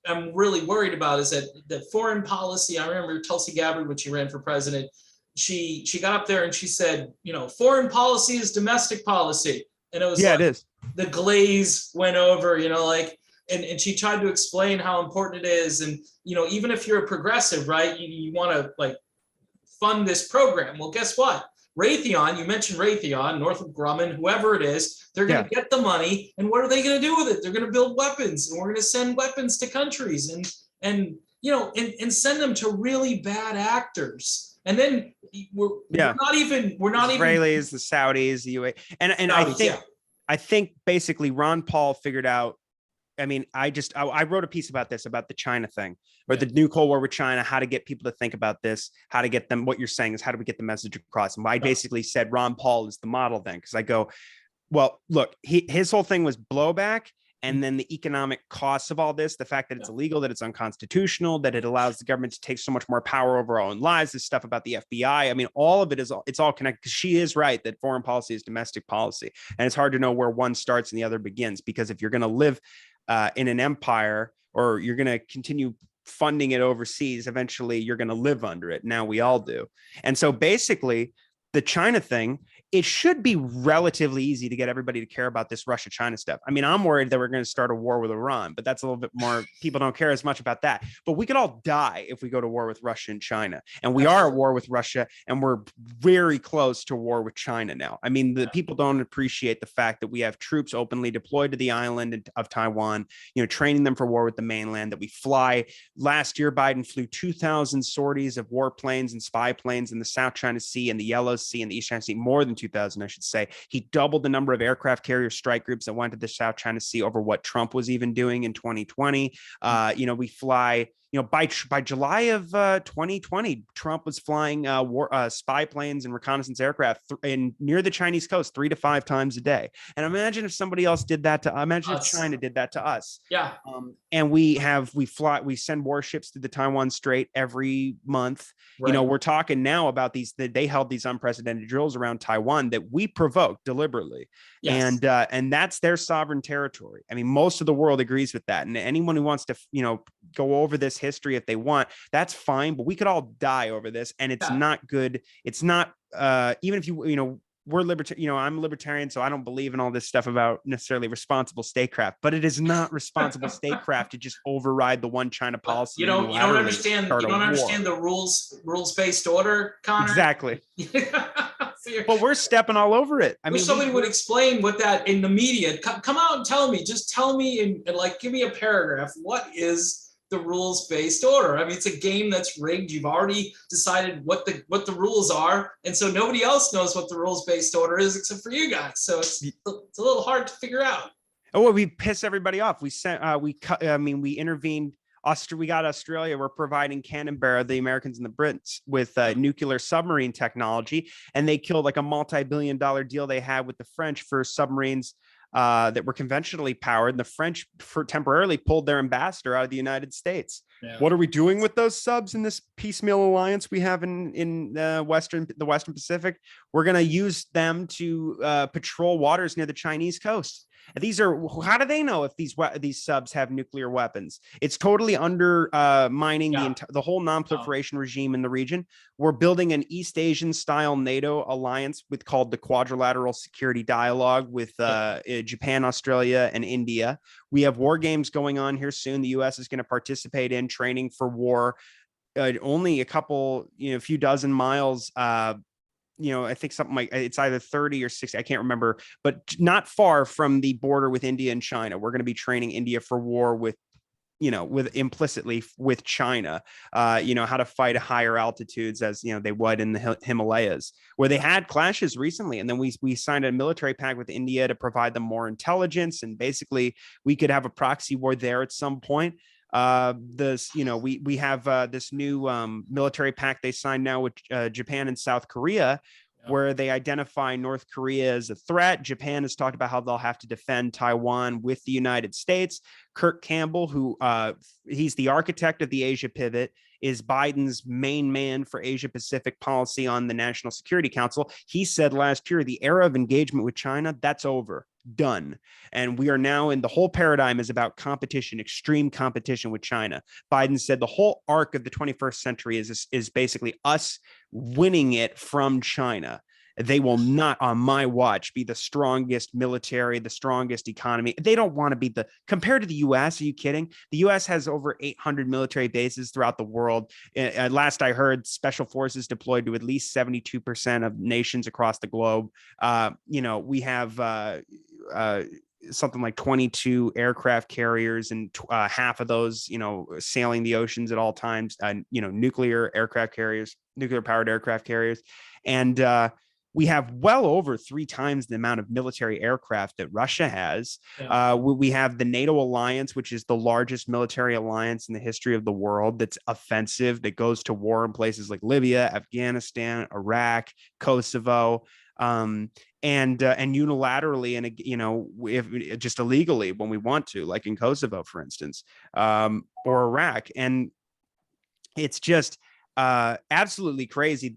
am really worried about is that foreign policy. I remember Tulsi Gabbard when she ran for president. She got up there and she said, foreign policy is domestic policy, and it was it is. The glaze went over, and she tried to explain how important it is. And, even if you're a progressive, right, you want to like fund this program. Well, guess what? Raytheon, you mentioned Raytheon, Northrop Grumman, whoever it is, they're going to get the money. And what are they going to do with it? They're going to build weapons, and we're going to send weapons to countries and send them to really bad actors. And then we're not even Israelis, the Saudis, the UAE. And Saudis, I think basically Ron Paul figured out. I mean, I wrote a piece about this, about the China thing, or the new Cold War with China, how to get people to think about this, how to get them, what you're saying is how do we get the message across? And I basically said Ron Paul is the model then, because I go, well, look, his whole thing was blowback. And then the economic costs of all this, the fact that it's illegal, that it's unconstitutional, that it allows the government to take so much more power over our own lives, this stuff about the FBI. I mean, all of it it's all connected, because she is right that foreign policy is domestic policy. And it's hard to know where one starts and the other begins, because if you're going to live in an empire, or you're going to continue funding it overseas, eventually you're going to live under it. Now we all do. And so basically the China thing, it should be relatively easy to get everybody to care about this Russia-China stuff. I mean, I'm worried that we're going to start a war with Iran, but that's a little bit more, people don't care as much about that. But we could all die if we go to war with Russia and China. And we are at war with Russia, and we're very close to war with China now. I mean, the people don't appreciate the fact that we have troops openly deployed to the island of Taiwan, training them for war with the mainland, that we fly. Last year, Biden flew 2,000 sorties of warplanes and spy planes in the South China Sea and the Yellow Sea and the East China Sea, more than 2000, I should say. He doubled the number of aircraft carrier strike groups that went to the South China Sea over what Trump was even doing in 2020. We fly, by July of 2020, Trump was flying spy planes and reconnaissance aircraft near the Chinese coast 3 to 5 times a day. And imagine if somebody else did that imagine if China did that to us. Yeah. And we send warships to the Taiwan Strait every month. Right. We're talking now about they held these unprecedented drills around Taiwan that we provoked deliberately. Yes. And that's their sovereign territory. I mean, most of the world agrees with that. And anyone who wants to, go over this history if they want, that's fine, but we could all die over this, and it's not good. It's not even if we're libertarian, I'm a libertarian, so I don't believe in all this stuff about necessarily responsible statecraft, but it is not responsible statecraft to just override the one China policy. You don't understand the rules-based order, Connor. Exactly. But we're stepping all over it. I mean, somebody would explain what that in the media. Come out and tell me. Just tell me and give me a paragraph. What is the rules-based order? I mean, it's a game that's rigged. You've already decided what the rules are, and so nobody else knows what the rules-based order is except for you guys. So it's a little hard to figure out. Oh, well, we piss everybody off. We intervened. We got Australia. We're providing Canberra, the Americans and the Brits, with nuclear submarine technology, and they killed like a multi-billion-dollar deal they had with the French for submarines that were conventionally powered. And the French temporarily pulled their ambassador out of the United States. Yeah. What are we doing with those subs in this piecemeal alliance we have in the Western Pacific? We're going to use them to patrol waters near the Chinese coast. How do they know if these subs have nuclear weapons? It's totally undermining the whole non-proliferation regime in the region. We're building an East Asian style NATO alliance called the Quadrilateral Security Dialogue with Japan, Australia, and India. We have war games going on here soon. The U.S. is going to participate in training for war. Only a few dozen miles. I think something like it's either 30 or 60, I can't remember, but not far from the border with India and China. We're going to be training India for war with implicitly with China, how to fight at higher altitudes as, they would in the Himalayas, where they had clashes recently. And then we signed a military pact with India to provide them more intelligence. And basically we could have a proxy war there at some point. We have this new military pact they signed now with Japan and South Korea, where they identify North Korea as a threat. Japan has talked about how they'll have to defend Taiwan with the United States. Kurt Campbell, who he's the architect of the Asia pivot, is Biden's main man for Asia Pacific policy on the National Security Council. He said last year, the era of engagement with China, that's over. Done. And we are now in the whole paradigm is about competition, extreme competition with China. Biden said the whole arc of the 21st century is basically us winning it from China. They will not, on my watch, be the strongest military, the strongest economy. They don't want to be compared to the U.S. Are you kidding? The U.S. has over 800 military bases throughout the world. Last I heard, special forces deployed to at least 72% of nations across the globe. We have something like 22 aircraft carriers, and half of those, sailing the oceans at all times. Nuclear powered aircraft carriers, and we have well over 3 times the amount of military aircraft that Russia has. Yeah. We have the NATO alliance, which is the largest military alliance in the history of the world that's offensive, that goes to war in places like Libya, Afghanistan, Iraq, Kosovo, and unilaterally, and if just illegally when we want to, like in Kosovo, for instance, or Iraq. And it's just absolutely crazy.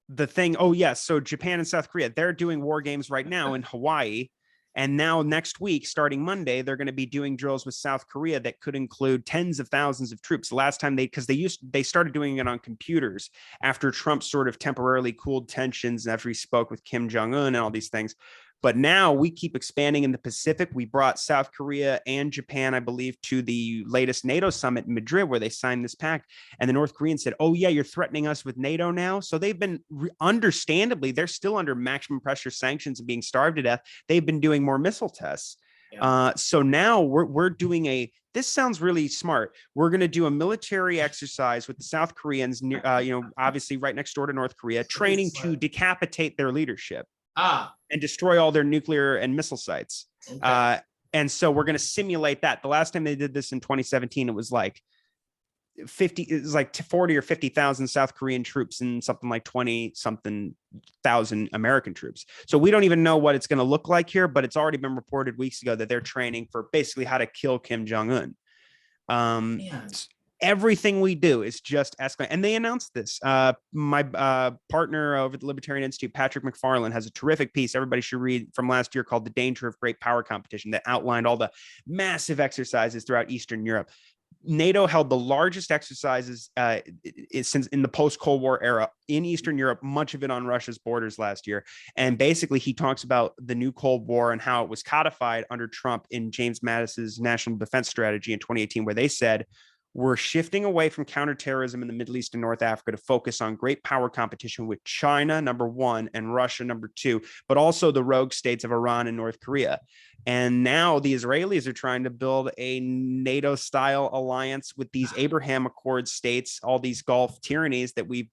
The thing, so Japan and South Korea, they're doing war games right now in Hawaii. And now next week, starting Monday, they're going to be doing drills with South Korea that could include tens of thousands of troops. The last time they started doing it on computers after Trump sort of temporarily cooled tensions and after he spoke with Kim Jong-un and all these things. But now we keep expanding in the Pacific. We brought South Korea and Japan, I believe, to the latest NATO summit in Madrid, where they signed this pact. And the North Koreans said, oh, yeah, you're threatening us with NATO now. So they've been, understandably, they're still under maximum pressure sanctions and being starved to death. They've been doing more missile tests. So now we're doing this sounds really smart. We're going to do a military exercise with the South Koreans, near, obviously right next door to North Korea, training to decapitate their leadership and destroy all their nuclear and missile sites. Okay. And so we're going to simulate that. The last time they did this in 2017, it was like 40 or 50,000 South Korean troops and something like 20-something thousand American troops. So we don't even know what it's going to look like here, but it's already been reported weeks ago that they're training for basically how to kill Kim Jong-un. Everything we do is just escalating. And they announced this. My partner over at the Libertarian Institute, Patrick McFarland, has a terrific piece everybody should read from last year called The Danger of Great Power Competition that outlined all the massive exercises throughout Eastern Europe. NATO held the largest exercises since in the post-Cold War era in Eastern Europe, much of it on Russia's borders last year. And basically, he talks about the new Cold War and how it was codified under Trump in James Mattis's National Defense Strategy in 2018, where they said, we're shifting away from counterterrorism in the Middle East and North Africa to focus on great power competition with China, number one, and Russia, number two, but also the rogue states of Iran and North Korea. And now the Israelis are trying to build a NATO-style alliance with these Abraham Accord states, all these Gulf tyrannies that we,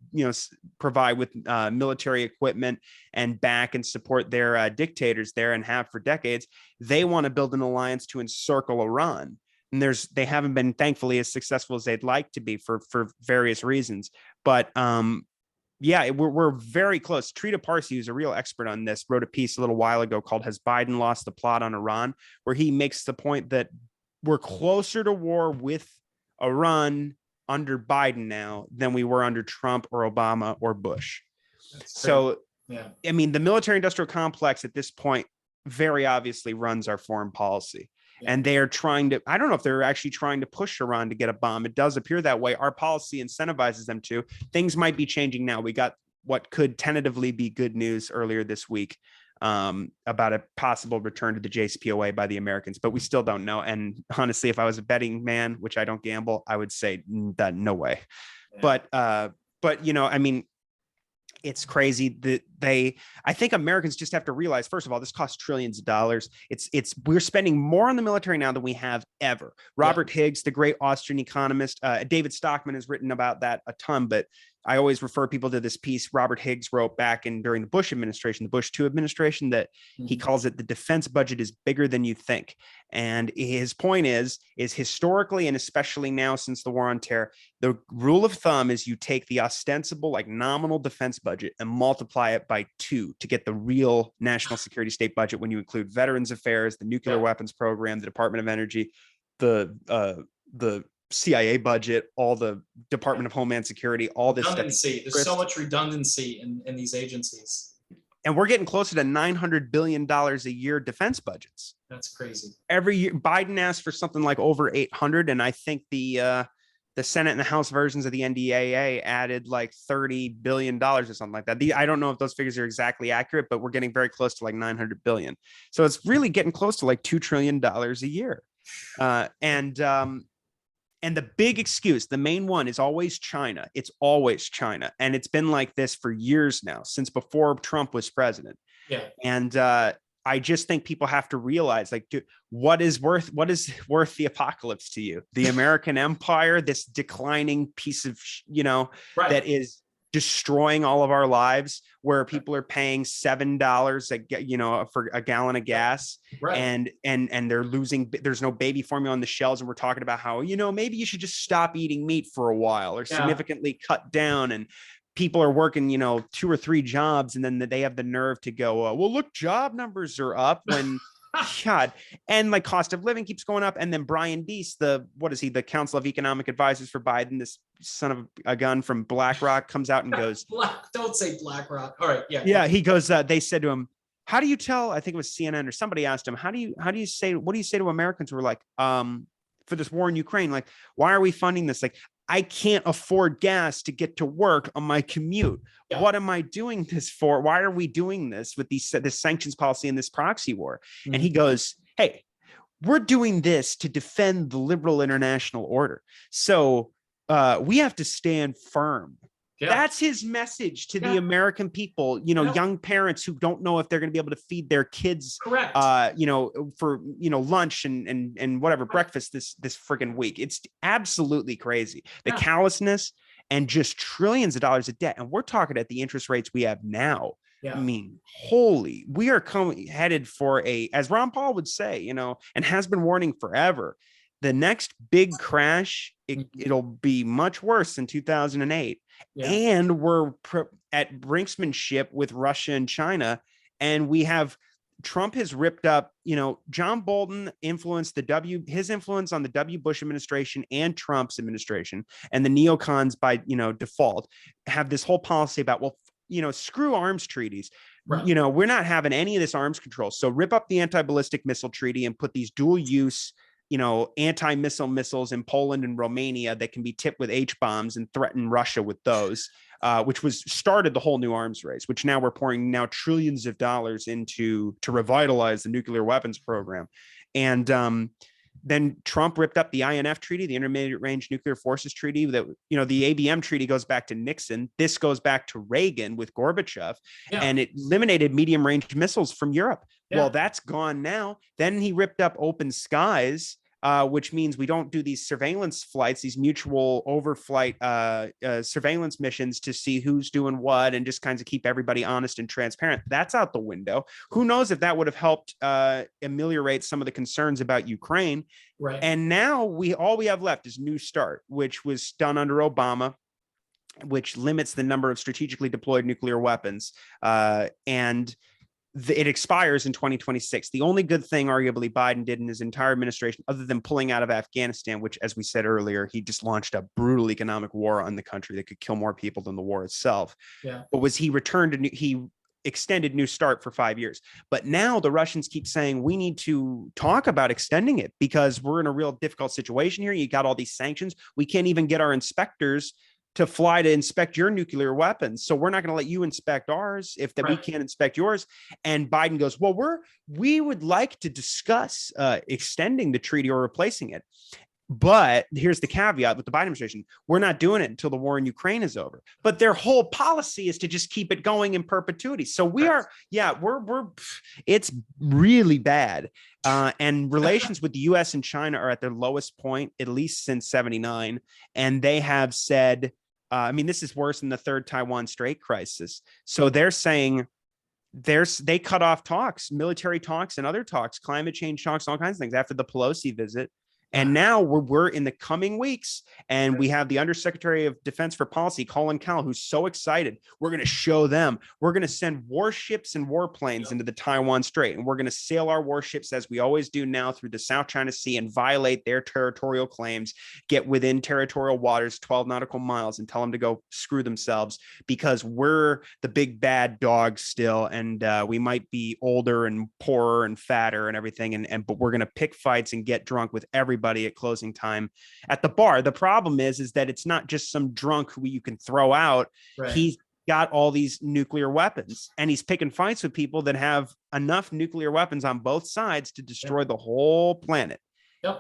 provide with military equipment and back and support their dictators there and have for decades. They want to build an alliance to encircle Iran. And they haven't been, thankfully, as successful as they'd like to be for various reasons. But we're very close. Trita Parsi, who's a real expert on this, wrote a piece a little while ago called "Has Biden Lost the Plot on Iran?" where he makes the point that we're closer to war with Iran under Biden now than we were under Trump or Obama or Bush. So, I mean, the military-industrial complex at this point very obviously runs our foreign policy. And they are trying to, I don't know if they're actually trying to push Iran to get a bomb. It does appear that way. Our policy incentivizes them to. Things might be changing now. We got what could tentatively be good news earlier this week about a possible return to the JCPOA by the Americans, but we still don't know. And honestly, if I was a betting man, which I don't gamble, I would say that no way. Yeah. But I mean, it's crazy that I think Americans just have to realize, first of all, this costs trillions of dollars. We're spending more on the military now than we have ever. Robert Higgs, the great Austrian economist, David Stockman has written about that a ton, but I always refer people to this piece Robert Higgs wrote back during the Bush administration, the Bush 2 administration, that he calls it the defense budget is bigger than you think. And his point is historically, and especially now since the war on terror, the rule of thumb is you take the ostensible, like nominal defense budget and multiply it by 2 to get the real national security state budget when you include Veterans Affairs, the nuclear weapons program, the Department of Energy, the CIA budget, all the Department of Homeland Security, all this redundancy. There's so much redundancy in these agencies. And we're getting closer to $900 billion a year defense budgets. That's crazy. Every year, Biden asked for something like over 800, and I think the Senate and the House versions of the NDAA added like $30 billion or something like that. I don't know if those figures are exactly accurate, but we're getting very close to like 900 billion. So it's really getting close to like $2 trillion a year. And the big excuse, the main one, is always China. It's always China. And it's been like this for years now, since before Trump was president. Yeah. And I just think people have to realize, like, what is worth the apocalypse to you? The American empire, this declining piece of, that is destroying all of our lives, where people are paying $7 for a gallon of gas, and they're losing. There's no baby formula on the shelves, and we're talking about how maybe you should just stop eating meat for a while or significantly cut down. And people are working 2 or 3 jobs, and then they have the nerve to go, well, look, job numbers are up when. God, and like cost of living keeps going up. And then Brian Deese, the Council of Economic Advisors for Biden, this son of a gun from BlackRock, comes out and goes, don't say BlackRock. All right. Yeah. He goes, they said to him, how do you tell, I think it was CNN or somebody asked him, what do you say to Americans who are like, for this war in Ukraine, like, why are we funding this? Like, I can't afford gas to get to work on my commute. Yeah. What am I doing this for? Why are we doing this with this sanctions policy and this proxy war? Mm-hmm. And he goes, hey, we're doing this to defend the liberal international order. So we have to stand firm That's his message to the American people, young parents who don't know if they're going to be able to feed their kids, Correct. For, lunch and whatever breakfast this freaking week. It's absolutely crazy. The callousness and just trillions of dollars of debt. And we're talking at the interest rates we have now. I mean, we are headed for as Ron Paul would say, and has been warning forever, the next big crash, it'll be much worse than 2008. And we're at brinksmanship with Russia and China. And Trump has ripped up, John Bolton influenced his influence on the W. Bush administration and Trump's administration, and the neocons by, default have this whole policy about, screw arms treaties. Right. We're not having any of this arms control. So rip up the anti-ballistic missile treaty and put these dual use anti-missile missiles in Poland and Romania that can be tipped with H-bombs and threaten Russia with those, which started the whole new arms race, which now we're pouring trillions of dollars into to revitalize the nuclear weapons program. And then Trump ripped up the INF treaty, the Intermediate Range Nuclear Forces Treaty, that, the ABM treaty goes back to Nixon. This goes back to Reagan with Gorbachev, and it eliminated medium range missiles from Europe. Well, that's gone now. Then he ripped up open skies, which means we don't do these surveillance flights, these mutual overflight surveillance missions to see who's doing what and just kinds of keep everybody honest and transparent. That's out the window. Who knows if that would have helped ameliorate some of the concerns about Ukraine. Right. And now all we have left is New START, which was done under Obama, which limits the number of strategically deployed nuclear weapons. It expires in 2026. The only good thing, arguably, Biden did in his entire administration, other than pulling out of Afghanistan, which, as we said earlier, he just launched a brutal economic war on the country that could kill more people than the war itself. But was he extended New START for 5 years. But now the Russians keep saying we need to talk about extending it because we're in a real difficult situation here. You got all these sanctions. We can't even get our inspectors to fly to inspect your nuclear weapons. So we're not going to let you inspect ours if we can't inspect yours. And Biden goes, well, we would like to discuss extending the treaty or replacing it. But here's the caveat with the Biden administration. We're not doing it until the war in Ukraine is over. But their whole policy is to just keep it going in perpetuity. So it's really bad. And relations with the US and China are at their lowest point, at least since 1979. And they have said, this is worse than the third Taiwan Strait crisis. So they're saying they cut off talks, military talks and other talks, climate change talks, all kinds of things after the Pelosi visit. And now we're in the coming weeks, and we have the Undersecretary of Defense for Policy, Colin Cowell, who's so excited. We're going to show them. We're going to send warships and warplanes into the Taiwan Strait, and we're going to sail our warships as we always do now through the South China Sea and violate their territorial claims, get within territorial waters, 12 nautical miles, and tell them to go screw themselves because we're the big bad dog still, and we might be older and poorer and fatter and everything, but we're going to pick fights and get drunk with everybody at closing time at the bar. The problem is that it's not just some drunk who you can throw out. Right. He's got all these nuclear weapons, and he's picking fights with people that have enough nuclear weapons on both sides to destroy the whole planet.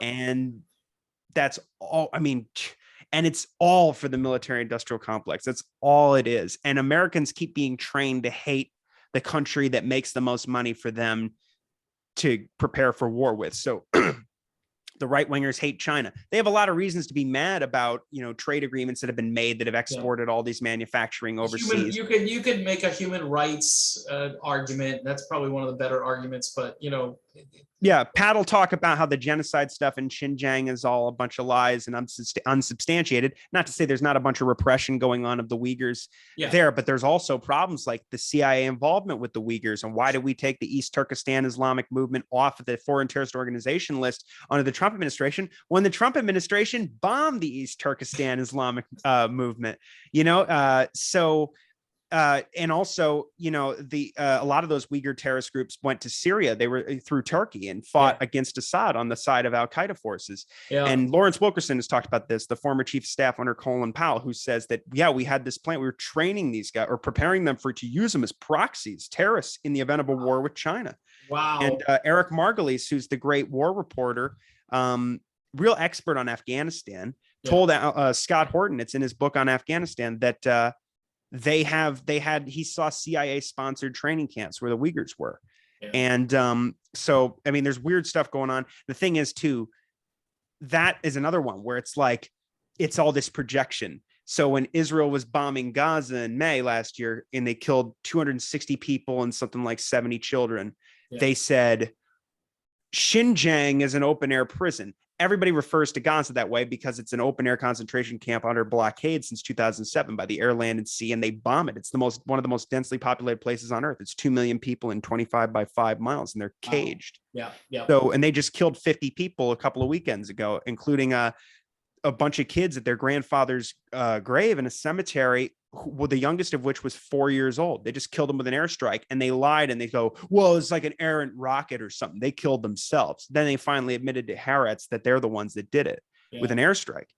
And that's all. And it's all for the military industrial complex. That's all it is. And Americans keep being trained to hate the country that makes the most money for them to prepare for war with. So the right wingers hate China. They have a lot of reasons to be mad about, trade agreements that have been made that have exported all these manufacturing overseas. You could make a human rights argument. That's probably one of the better arguments, but Yeah, Pat will talk about how the genocide stuff in Xinjiang is all a bunch of lies and unsubstantiated. Not to say there's not a bunch of repression going on of the Uyghurs there, but there's also problems like the CIA involvement with the Uyghurs. And why did we take the East Turkestan Islamic movement off of the foreign terrorist organization list under the Trump administration when the Trump administration bombed the East Turkestan Islamic movement? And also, a lot of those Uyghur terrorist groups went to Syria. They were through Turkey and fought against Assad on the side of al-Qaeda forces. And Lawrence Wilkerson has talked about this, the former chief of staff under Colin Powell, who says that, we had this plan. We were training these guys or preparing them to use them as proxies, terrorists in the event of a war with China. Wow. And Eric Margulies, who's the great war reporter, real expert on Afghanistan, told Scott Horton, it's in his book on Afghanistan, that he saw CIA sponsored training camps where the Uyghurs were. Yeah. And so, I mean, there's weird stuff going on. The thing is too, that is another one where it's like, it's all this projection. So when Israel was bombing Gaza in May last year and they killed 260 people and something like 70 children, they said Xinjiang is an open air prison. Everybody refers to Gaza that way because it's an open air concentration camp under blockade since 2007 by the air, land, and sea, and they bomb it. It's one of the most densely populated places on earth. It's 2 million people in 25 by 5 miles, and they're caged. Yeah. So, and they just killed 50 people a couple of weekends ago, including a bunch of kids at their grandfather's grave in a cemetery, the youngest of which was 4 years old. They just killed them with an airstrike, and they lied and they go, well, it's like an errant rocket or something. They killed themselves. Then they finally admitted to Haaretz that they're the ones that did it with an airstrike.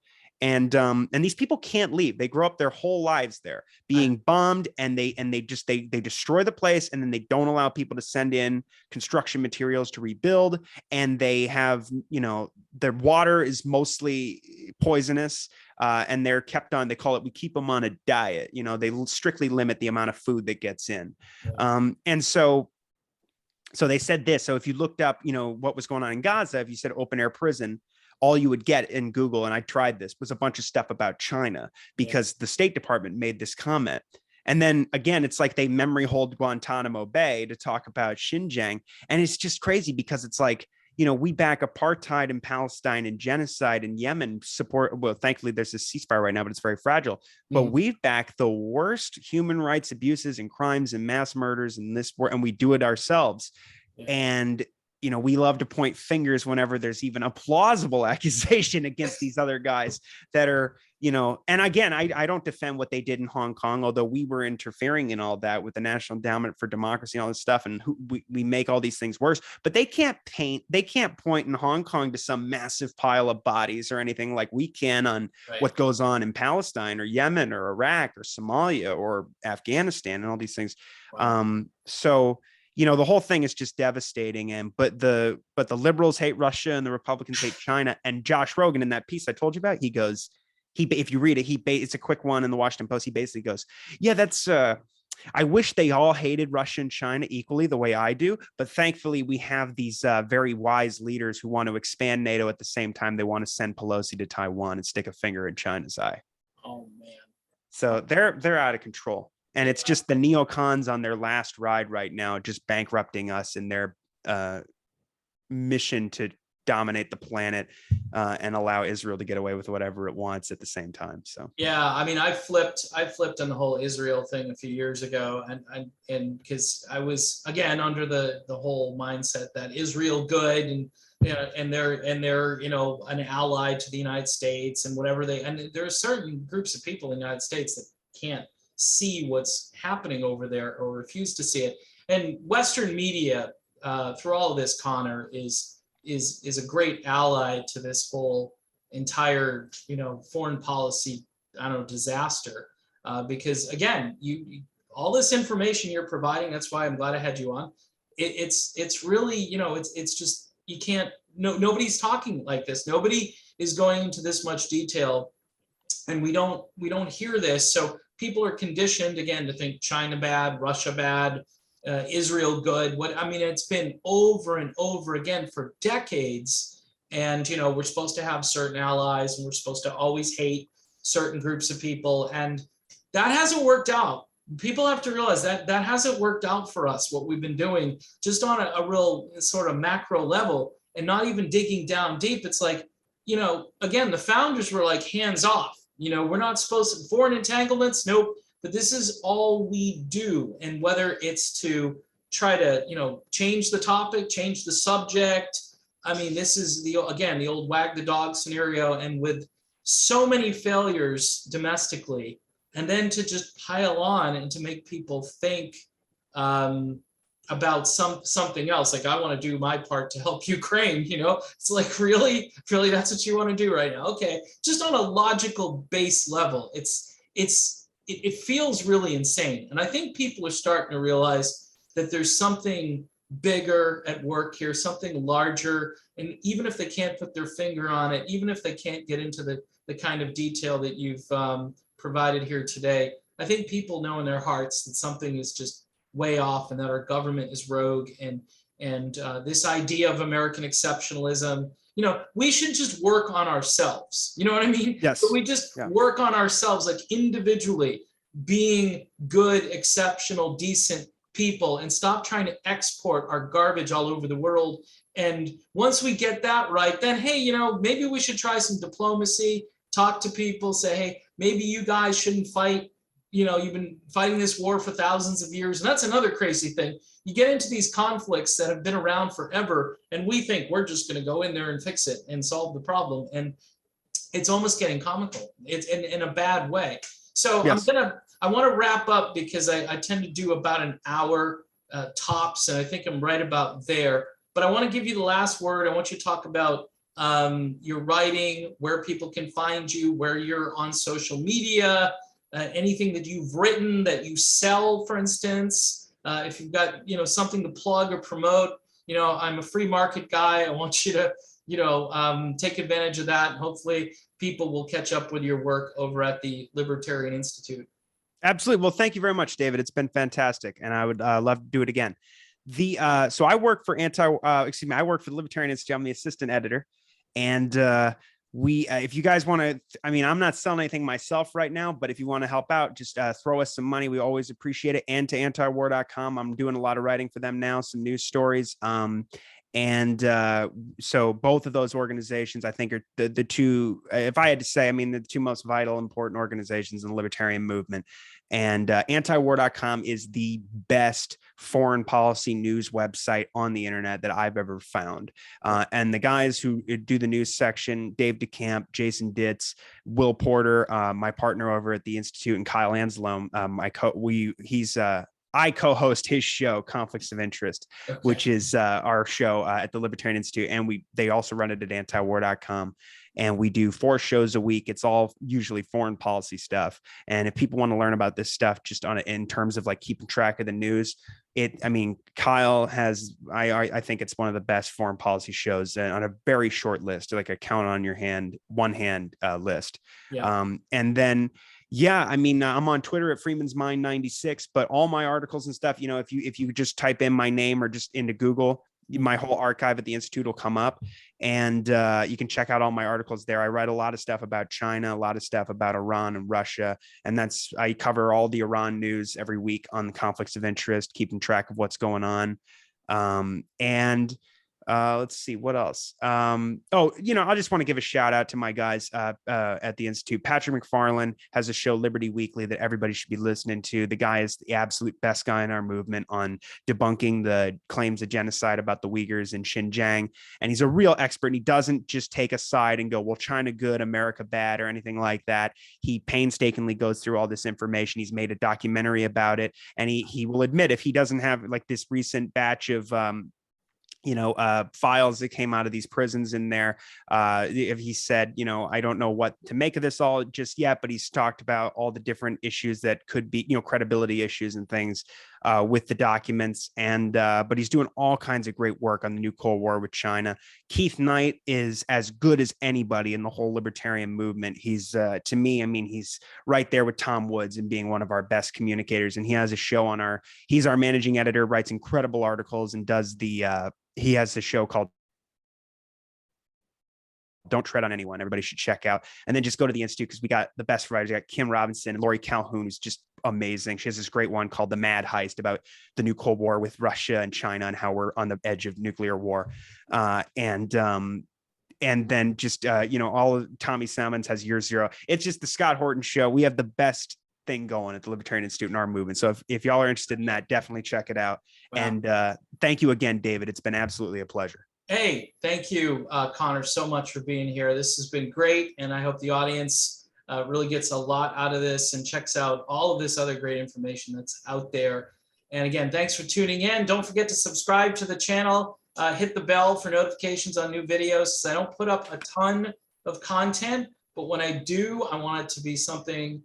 And these people can't leave. They grow up their whole lives there being bombed, and they destroy the place, and then they don't allow people to send in construction materials to rebuild. And they have, their water is mostly poisonous, and they're kept on, we keep them on a diet. They strictly limit the amount of food that gets in. And so they said this. So if you looked up, what was going on in Gaza, if you said open air prison, all you would get in Google, and I tried this, was a bunch of stuff about China because the State Department made this comment. And then again, it's like they memory hold Guantanamo Bay to talk about Xinjiang. And it's just crazy because it's like, we back apartheid in Palestine and genocide in Yemen, thankfully there's a ceasefire right now, but it's very fragile. But we back the worst human rights abuses and crimes and mass murders in this world, and we do it ourselves. And we love to point fingers whenever there's even a plausible accusation against these other guys that are, and again, I don't defend what they did in Hong Kong, although we were interfering in all that with the National Endowment for Democracy and all this stuff. And we make all these things worse, but they can't point in Hong Kong to some massive pile of bodies or anything like we can on what goes on in Palestine or Yemen or Iraq or Somalia or Afghanistan and all these things. Wow. So, the whole thing is just devastating. But the liberals hate Russia and the Republicans hate China. And Josh Rogan, in that piece I told you about, he goes, if you read it, it's a quick one in the Washington Post. He basically goes, yeah, that's, I wish they all hated Russia and China equally the way I do. But thankfully we have these very wise leaders who want to expand NATO at the same time they want to send Pelosi to Taiwan and stick a finger in China's eye. Oh man. So they're out of control. And it's just the neocons on their last ride right now, just bankrupting us in their mission to dominate the planet and allow Israel to get away with whatever it wants at the same time. So yeah, I mean, I flipped on the whole Israel thing a few years ago, and because I was again under the whole mindset that Israel good and and they're an ally to the United States and whatever and there are certain groups of people in the United States that can't see what's happening over there or refuse to see it. And Western media, through all of this, Connor, is a great ally to this whole entire foreign policy disaster, because again, you all this information you're providing, that's why I'm glad I had you on. It's really it's just you can't nobody's talking like this. Nobody is going into this much detail, and we don't hear this. So people are conditioned again to think China bad, Russia bad, Israel good. It's been over and over again for decades. And we're supposed to have certain allies, and we're supposed to always hate certain groups of people, and that hasn't worked out. People have to realize that hasn't worked out for us. What we've been doing, just on a real sort of macro level, and not even digging down deep. It's like again, the founders were like hands off. We're not supposed to, foreign entanglements, nope. But this is all we do. And whether it's to try to, change the topic, change the subject. This is the old wag the dog scenario. And with so many failures domestically, and then to just pile on and to make people think about something else. Like, I want to do my part to help Ukraine, it's like, really, that's what you want to do right now? Okay. Just on a logical base level, it feels really insane. And I think people are starting to realize that there's something bigger at work here, something larger. And even if they can't put their finger on it, even if they can't get into the kind of detail that you've provided here today, I think people know in their hearts that something is just way off and that our government is rogue, and this idea of American exceptionalism, we should just work on ourselves. You know what I mean? Yes. So we just work on ourselves, like individually being good, exceptional, decent people, and stop trying to export our garbage all over the world. And once we get that right, then, hey, maybe we should try some diplomacy, talk to people, say, hey, maybe you guys shouldn't fight. You've been fighting this war for thousands of years. And that's another crazy thing. You get into these conflicts that have been around forever, and we think we're just going to go in there and fix it and solve the problem. And it's almost getting comical. It's in a bad way. So yes. I want to wrap up because I tend to do about an hour tops, and I think I'm right about there. But I want to give you the last word. I want you to talk about your writing, where people can find you, where you're on social media, anything that you've written that you sell, for instance. If you've got something to plug or promote, I'm a free market guy. I want you to take advantage of that, and hopefully people will catch up with your work over at the Libertarian Institute. Absolutely. Well, thank you very much, David. It's been fantastic, and I would love to do it again. So I work for I work for the Libertarian Institute. I'm the assistant editor, and if you guys want to, I'm not selling anything myself right now, but if you want to help out, just throw us some money. We always appreciate it. And to antiwar.com, I'm doing a lot of writing for them now, some news stories. So both of those organizations, I think, are the two, if I had to say, the two most vital, important organizations in the libertarian movement. And antiwar.com is the best foreign policy news website on the internet that I've ever found. And the guys who do the news section, Dave DeCamp, Jason Ditz, Will Porter, my partner over at the Institute, and Kyle Anzalone, I co-host his show, Conflicts of Interest, which is our show at the Libertarian Institute. And they also run it at antiwar.com. And we do 4 shows a week. It's all usually foreign policy stuff. And if people want to learn about this stuff just in terms of like keeping track of the news, Kyle has, I think it's one of the best foreign policy shows on a very short list, like a count on your hand, one hand list. Yeah. And then, I'm on Twitter at Freeman's Mind 96, but all my articles and stuff, if you just type in my name or just into Google, my whole archive at the Institute will come up, and you can check out all my articles there. I write a lot of stuff about China, a lot of stuff about Iran and Russia, and I cover all the Iran news every week on the Conflicts of Interest, keeping track of what's going on. Let's see what else. I just want to give a shout out to my guys at the Institute. Patrick McFarland has a show, Liberty Weekly, that everybody should be listening to. The guy is the absolute best guy in our movement on debunking the claims of genocide about the Uyghurs in Xinjiang. And he's a real expert. And he doesn't just take a side and go, well, China good, America bad, or anything like that. He painstakingly goes through all this information. He's made a documentary about it. And he will admit if he doesn't have like this recent batch of files that came out of these prisons in there. If he said, I don't know what to make of this all just yet, but he's talked about all the different issues that could be, credibility issues and things with the documents. And but he's doing all kinds of great work on the new Cold War with China. Keith Knight is as good as anybody in the whole libertarian movement. He's to me, he's right there with Tom Woods and being one of our best communicators. And he has a show he's our managing editor, writes incredible articles, and does he has a show called Don't Tread on Anyone. Everybody should check out. And then just go to the Institute, because we got the best writers. We got Kim Robinson and Lori Calhoun, who's just amazing. She has this great one called The Mad Heist about the new Cold War with Russia and China and how we're on the edge of nuclear war. And then just, all of Tommy Salmons has Year Zero. It's just the Scott Horton show. We have the best thing going at the Libertarian Institute in our movement. So if y'all are interested in that, definitely check it out. Wow. And thank you again, David. It's been absolutely a pleasure. Hey, thank you, Connor, so much for being here. This has been great. And I hope the audience really gets a lot out of this and checks out all of this other great information that's out there. And again, thanks for tuning in. Don't forget to subscribe to the channel. Hit the bell for notifications on new videos. I don't put up a ton of content, but when I do, I want it to be something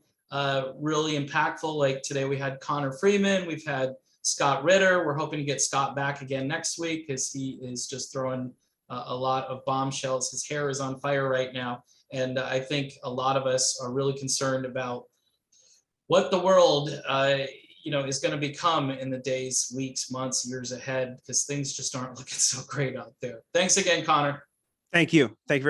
really impactful. Like today we had Connor Freeman, we've had Scott Ritter. We're hoping to get Scott back again next week, because he is just throwing a lot of bombshells. His hair is on fire right now. And I think a lot of us are really concerned about what the world, is going to become in the days, weeks, months, years ahead, because things just aren't looking so great out there. Thanks again, Connor. Thank you. Thank you.